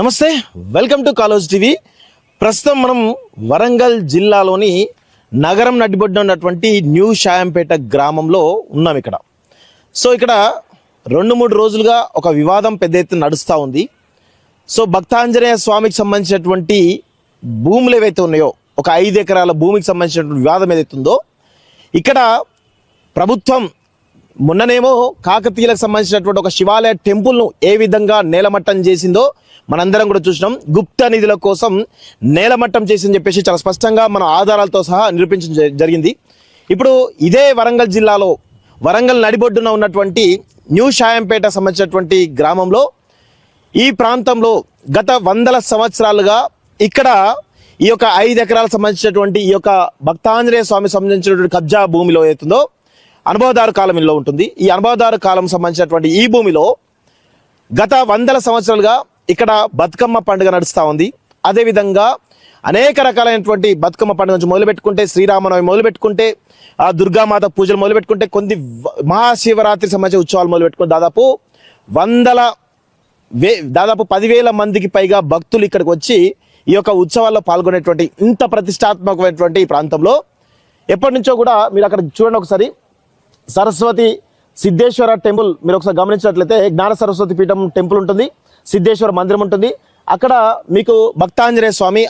నమస్తే, welcome to college TV. ప్రస్తుతం మనం వరంగల్ జిల్లాలోని నగరం నడిబొడ్డున ఉన్నటువంటి న్యూ షాయంపేట గ్రామంలో ఉన్నాం. ఇక్కడ 2-3 రోజులుగా ఒక వివాదం పెద్ద ఎత్తున నడుస్తూ ఉంది. భక్తాంజనేయ స్వామికి సంబంధించినటువంటి భూములు ఏవైతే ఉన్నాయో, ఒక 5 ఎకరాల భూమికి సంబంధించినటువంటి వివాదం ఏదైతే ఉందో, ఇక్కడ ప్రభుత్వం మొన్ననేమో కాకతీయులకు సంబంధించినటువంటి ఒక శివాలయ టెంపుల్ను ఏ విధంగా నేలమట్టం చేసిందో మనందరం కూడా చూసినాం. గుప్త నిధుల కోసం నేలమట్టం చేసిందని చెప్పేసి చాలా స్పష్టంగా మన ఆధారాలతో సహా నిరూపించడం జరిగింది. ఇప్పుడు ఇదే వరంగల్ జిల్లాలో వరంగల్ నడిబొడ్డున ఉన్నటువంటి న్యూ షాయంపేట సంబంధించినటువంటి గ్రామంలో, ఈ ప్రాంతంలో గత 100 సంవత్సరాలుగా ఇక్కడ ఈ యొక్క 5 ఎకరాలకు సంబంధించినటువంటి ఈ యొక్క భక్తాంజనేయ స్వామి సంబంధించినటువంటి కబ్జా భూమిలో అవుతుందో అనుభవదారు కాలంలో ఉంటుంది. ఈ అనుభవదారు కాలం సంబంధించినటువంటి ఈ భూమిలో గత 100 సంవత్సరాలుగా ఇక్కడ బతుకమ్మ పండుగ నడుస్తూ ఉంది. అదేవిధంగా అనేక రకాలైనటువంటి బతుకమ్మ పండుగ నుంచి మొదలుపెట్టుకుంటే, శ్రీరామనవమి మొదలుపెట్టుకుంటే, ఆ దుర్గామాత పూజలు మొదలుపెట్టుకుంటే, కొన్ని మహాశివరాత్రి సంబంధించిన ఉత్సవాలు మొదలుపెట్టుకుంటే దాదాపు 10,000 మందికి పైగా భక్తులు ఇక్కడికి వచ్చి ఈ యొక్క ఉత్సవాల్లో పాల్గొనేటువంటి ఇంత ప్రతిష్టాత్మకమైనటువంటి ఈ ప్రాంతంలో ఎప్పటి నుంచో కూడా మీరు అక్కడ చూడండి. ఒకసారి సరస్వతి సిద్ధేశ్వర టెంపుల్ మీరు ఒకసారి గమనించినట్లయితే జ్ఞాన సరస్వతి పీఠం టెంపుల్ ఉంటుంది, సిద్ధేశ్వర మందిరం ఉంటుంది. అక్కడ మీకు భక్తాంజనేయ స్వామి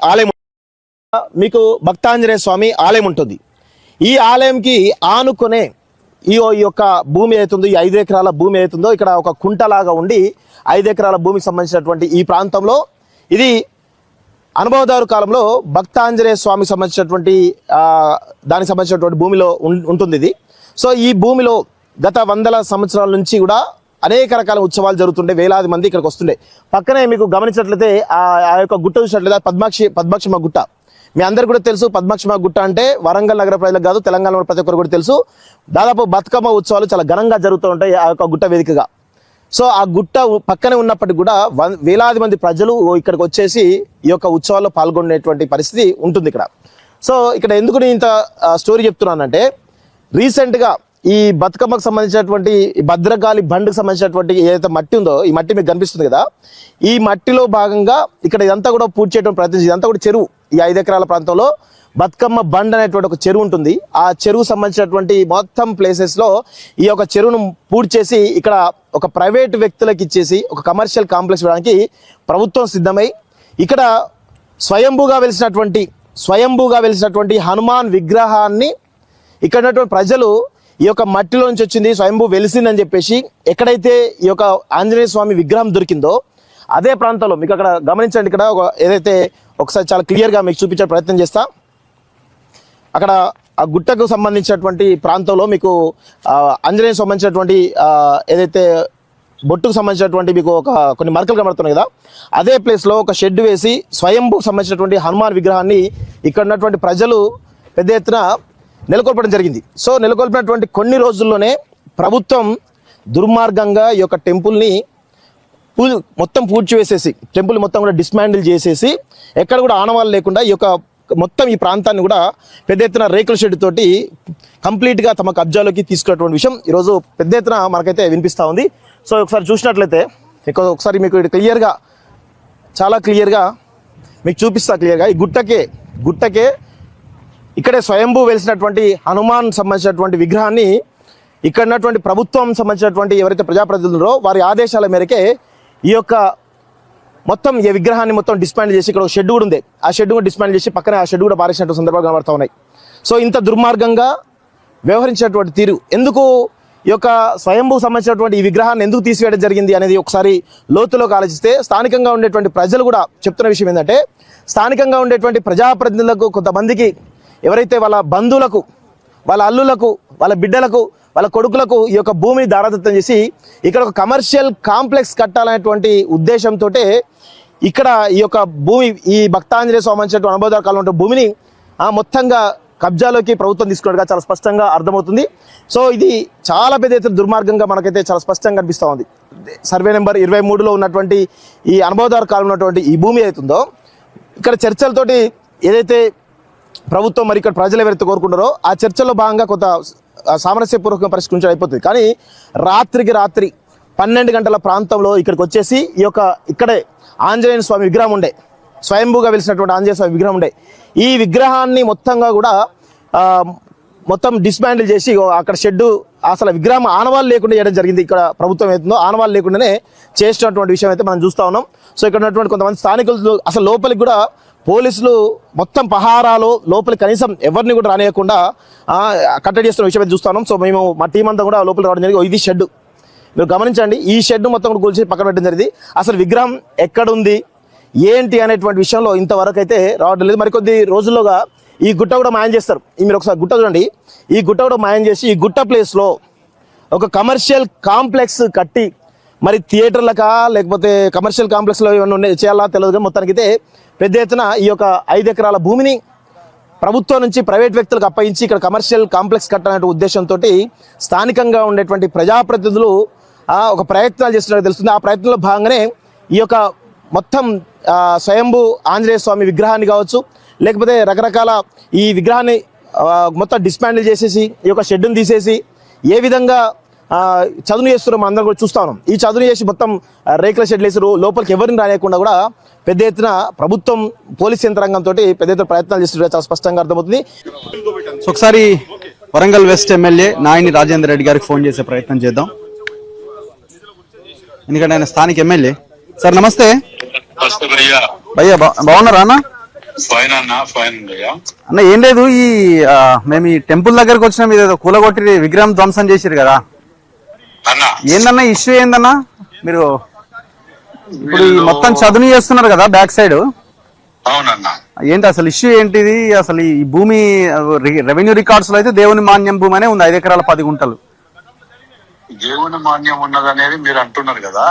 ఆలయం ఉంటుంది. ఈ ఆలయంకి ఆనుకొనే ఈ యొక్క భూమి అవుతుందో, ఈ 5 ఎకరాల భూమి అవుతుందో, ఇక్కడ ఒక కుంటలాగా ఉండి 5 ఎకరాల భూమికి సంబంధించినటువంటి ఈ ప్రాంతంలో ఇది అనుభవదారు కాలంలో భక్తాంజనేయ స్వామికి సంబంధించినటువంటి దానికి సంబంధించినటువంటి భూమిలో ఉంటుంది ఇది. ఈ భూమిలో గత 100 సంవత్సరాల నుంచి కూడా అనేక రకాల ఉత్సవాలు జరుగుతుండే, వేలాది మంది ఇక్కడికి వస్తుండే. పక్కనే మీకు గమనించినట్లయితే ఆ యొక్క గుట్ట చూసినట్లయితే పద్మాక్షమ గుట్ట. మీ అందరు కూడా తెలుసు, పద్మాక్షమ గుట్ట అంటే వరంగల్ నగర ప్రజలకు కాదు, తెలంగాణలో ప్రతి ఒక్కరు కూడా తెలుసు. దాదాపు బతుకమ్మ ఉత్సవాలు చాలా ఘనంగా జరుగుతూ ఉంటాయి ఆ యొక్క గుట్ట వేదికగా. ఆ గుట్ట పక్కనే ఉన్నప్పటికీ కూడా వేలాది మంది ప్రజలు ఇక్కడికి వచ్చేసి ఈ యొక్క ఉత్సవాల్లో పాల్గొనేటువంటి పరిస్థితి ఉంటుంది ఇక్కడ. ఇక్కడ ఎందుకు నేను ఇంత స్టోరీ చెప్తున్నానంటే, రీసెంట్గా ఈ బతుకమ్మకు సంబంధించినటువంటి భద్రకాళి బండ్కి సంబంధించినటువంటి ఏదైతే మట్టి ఉందో, ఈ మట్టి మీకు కనిపిస్తుంది కదా, ఈ మట్టిలో భాగంగా ఇక్కడ ఇదంతా కూడా పూర్తి చేయడం ప్రయత్నించి, ఇదంతా కూడా చెరువు. ఈ 5 ఎకరాల ప్రాంతంలో బతుకమ్మ బండ్ అనేటువంటి ఒక చెరువు ఉంటుంది. ఆ చెరువు సంబంధించినటువంటి మొత్తం ప్లేసెస్లో ఈ యొక్క చెరువును పూర్తి చేసి ఇక్కడ ఒక ప్రైవేట్ వ్యక్తులకు ఇచ్చేసి ఒక కమర్షియల్ కాంప్లెక్స్ ఇవ్వడానికి ప్రభుత్వం సిద్ధమై, ఇక్కడ స్వయంభూగా వెలిసినటువంటి హనుమాన్ విగ్రహాన్ని ఇక్కడ ఉన్నటువంటి ప్రజలు ఈ యొక్క మట్టిలో నుంచి వచ్చింది, స్వయంభూ వెలిసిందని చెప్పేసి ఎక్కడైతే ఈ యొక్క ఆంజనేయ స్వామి విగ్రహం దొరికిందో అదే ప్రాంతంలో మీకు అక్కడ గమనించండి. ఇక్కడ ఏదైతే ఒకసారి చాలా క్లియర్గా మీకు చూపించే ప్రయత్నం చేస్తా. అక్కడ ఆ గుట్టకు సంబంధించినటువంటి ప్రాంతంలో మీకు ఆంజనేయ సంబంధించినటువంటి ఏదైతే బొట్టుకు సంబంధించినటువంటి మీకు కొన్ని మరకలు కనబడుతున్నాయి కదా, అదే ప్లేస్లో ఒక షెడ్ వేసి స్వయంభూకు సంబంధించినటువంటి హనుమాన్ విగ్రహాన్ని ఇక్కడ ఉన్నటువంటి ప్రజలు పెద్ద ఎత్తున నెలకొల్పడం జరిగింది. నెలకొల్పినటువంటి కొన్ని రోజుల్లోనే ప్రభుత్వం దుర్మార్గంగా ఈ యొక్క టెంపుల్ని మొత్తం పూడ్చి వేసేసి, టెంపుల్ మొత్తం కూడా డిస్మాండిల్ చేసేసి, ఎక్కడ కూడా ఆనవాళ్ళు లేకుండా ఈ యొక్క మొత్తం ఈ ప్రాంతాన్ని కూడా పెద్ద ఎత్తున రేకుల షెడ్ తోటి కంప్లీట్గా తమ కబ్జాలోకి తీసుకున్నటువంటి విషయం ఈరోజు పెద్ద ఎత్తున మనకైతే వినిపిస్తూ ఉంది. ఒకసారి చూసినట్లయితే ఒకసారి మీకు క్లియర్గా, చాలా క్లియర్గా మీకు చూపిస్తా. క్లియర్గా ఈ గుట్టకే ఇక్కడే స్వయంభూ వెలిసినటువంటి హనుమాన్ సంబంధించినటువంటి విగ్రహాన్ని ఇక్కడ ఉన్నటువంటి ప్రభుత్వం సంబంధించినటువంటి ఎవరైతే ప్రజాప్రతినిధులో వారి ఆదేశాల మేరకే ఈ యొక్క మొత్తం ఈ విగ్రహాన్ని మొత్తం డిస్మాండిల్ చేసి, ఇక్కడ ఒక షెడ్ కూడా ఉంది, ఆ షెడ్ కూడా డిస్మాండిల్ చేసి పక్కనే ఆ షెడ్ కూడా పారేసినట్టు సందర్భాలు కనబడుతూ ఉన్నాయి. ఇంత దుర్మార్గంగా వ్యవహరించినటువంటి తీరు, ఎందుకు ఈ యొక్క స్వయంభూ సంబంధించినటువంటి ఈ విగ్రహాన్ని ఎందుకు తీసివేయడం జరిగింది అనేది ఒకసారి లోతులోకి ఆలోచిస్తే, స్థానికంగా ఉండేటువంటి ప్రజలు కూడా చెప్తున్న విషయం ఏంటంటే, స్థానికంగా ఉండేటువంటి ప్రజాప్రతినిధులకు కొంతమందికి ఎవరైతే వాళ్ళ బంధువులకు, వాళ్ళ అల్లులకు, వాళ్ళ బిడ్డలకు, వాళ్ళ కొడుకులకు ఈ యొక్క భూమిని దారాదత్తం చేసి ఇక్కడ ఒక కమర్షియల్ కాంప్లెక్స్ కట్టాలనేటువంటి ఉద్దేశంతో ఇక్కడ ఈ యొక్క భూమి, ఈ భక్తాంజనేయ స్వామి సంబంధించినటువంటి అనుభవదారు కాలం భూమిని మొత్తంగా కబ్జాలోకి ప్రభుత్వం తీసుకున్నట్టుగా చాలా స్పష్టంగా అర్థమవుతుంది. ఇది చాలా పెద్ద ఎత్తున దుర్మార్గంగా మనకైతే చాలా స్పష్టంగా కనిపిస్తూ ఉంది. సర్వే నెంబర్ 23లో ఉన్నటువంటి ఈ అనుభవదారు కాలం ఉన్నటువంటి ఈ భూమి అవుతుందో, ఇక్కడ చర్చలతోటి ఏదైతే ప్రభుత్వం మరి ఇక్కడ ప్రజలు ఎవరైతే కోరుకుంటారో ఆ చర్చల్లో భాగంగా కొంత సామరస్యపూర్వకంగా పరిష్కరించడం అయిపోతుంది. కానీ రాత్రికి రాత్రి 12 గంటల ప్రాంతంలో ఇక్కడికి వచ్చేసి ఇక్కడే ఆంజనేయ స్వామి విగ్రహం ఉండే, స్వయంభూగా వెలిసినటువంటి ఆంజనేయ స్వామి విగ్రహం ఉండే. ఈ విగ్రహాన్ని మొత్తంగా కూడా మొత్తం డిస్మాండిల్ చేసి అక్కడ షెడ్డు, అసలు విగ్రహం ఆనవాళ్ళు లేకుండా చేయడం జరిగింది. ఇక్కడ ప్రభుత్వం ఏతుందో ఆనవాళ్ళు లేకుండానే చేసినటువంటి విషయం అయితే మనం చూస్తూ ఉన్నాం. సో ఇక్కడ ఉన్నటువంటి కొంతమంది స్థానికులు అసలు లోపలికి కూడా పోలీసులు మొత్తం పహారాలు లోపలికి కనీసం ఎవరిని కూడా రానియకుండా కట్టడి చేస్తున్న విషయం అయితే చూస్తా ఉన్నాం. సో మేము మా టీం అంతా కూడా లోపలికి రావడం జరిగింది. ఇది షెడ్, మీరు గమనించండి, ఈ షెడ్ మొత్తం కూడా కూల్చి పక్కన పెట్టడం జరిగింది. అసలు విగ్రహం ఎక్కడుంది ఏంటి అనేటువంటి విషయంలో ఇంతవరకు అయితే రావడం లేదు. మరికొద్ది రోజుల్లోగా ఈ గుట్ట కూడా మాయం చేస్తారు. మీరు ఒకసారి గుట్ట చూడండి, ఈ గుట్ట కూడా మాయం చేసి ఈ గుట్ట ప్లేస్లో ఒక కమర్షియల్ కాంప్లెక్స్ కట్టి, మరి థియేటర్లకా లేకపోతే కమర్షియల్ కాంప్లెక్స్లో ఏమన్నా చేయాలా తెలియదు, కానీ మొత్తానికైతే పెద్ద ఎత్తున ఈ యొక్క 5 ఎకరాల భూమిని ప్రభుత్వం నుంచి ప్రైవేట్ వ్యక్తులకు అప్పగించి ఇక్కడ కమర్షియల్ కాంప్లెక్స్ కట్టాలనే ఉద్దేశంతో స్థానికంగా ఉండేటువంటి ప్రజాప్రతినిధులు ఒక ప్రయత్నాలు చేస్తున్నట్టు తెలుస్తుంది. ఆ ప్రయత్నంలో భాగంగానే ఈ యొక్క మొత్తం స్వయంభూ ఆంజనేయ స్వామి విగ్రహాన్ని కావచ్చు, లేకపోతే రకరకాల ఈ విగ్రహాన్ని మొత్తం డిస్మాండిల్ చేసేసి ఈ యొక్క షెడ్డును తీసేసి ఏ విధంగా చదును చేస్తున్నారో మనం అందరం కూడా చూస్తా ఉన్నాం. ఈ చదును చేసి మొత్తం రేకుల షెడ్లు వేసి లోపలికి ఎవరిని రానియకుండా కూడా పెద్ద ఎత్తున ప్రభుత్వం పోలీస్ యంత్రాంగంతో పెద్ద ఎత్తున ప్రయత్నాలు చేస్తున్నారు, చాలా స్పష్టంగా అర్థమవుతుంది. ఒకసారి వరంగల్ వెస్ట్ ఎమ్మెల్యే నాయని రాజేందర్ రెడ్డి గారికి ఫోన్ చేసే ప్రయత్నం చేద్దాం, ఎందుకంటే ఆయన స్థానిక ఎమ్మెల్యే. సార్ నమస్తే. భయ్యా బాగున్నారా అన్న? అన్న ఏం లేదు, మేము ఈ టెంపుల్ దగ్గరకు వచ్చిన మీద కూలగొట్టి విగ్రహం ధ్వంసం చేసిరు కదా, ఏందన్నా ఇష్యూ ఏందన్నా? మీరు ఇప్పుడు మొత్తం చదును చేస్తున్నారు కదా బ్యాక్ సైడ్, ఏంటి అసలు ఇష్యూ ఏంటిది? అసలు ఈ భూమి రెవెన్యూ రికార్డ్స్ లో అయితే దేవుని మాన్యం భూమి అనే ఉంది, 5 ఎకరాల 10 గుంటలు. దేవుని మాన్యం ఉన్నదనేది మీరు అంటున్నారు కదా,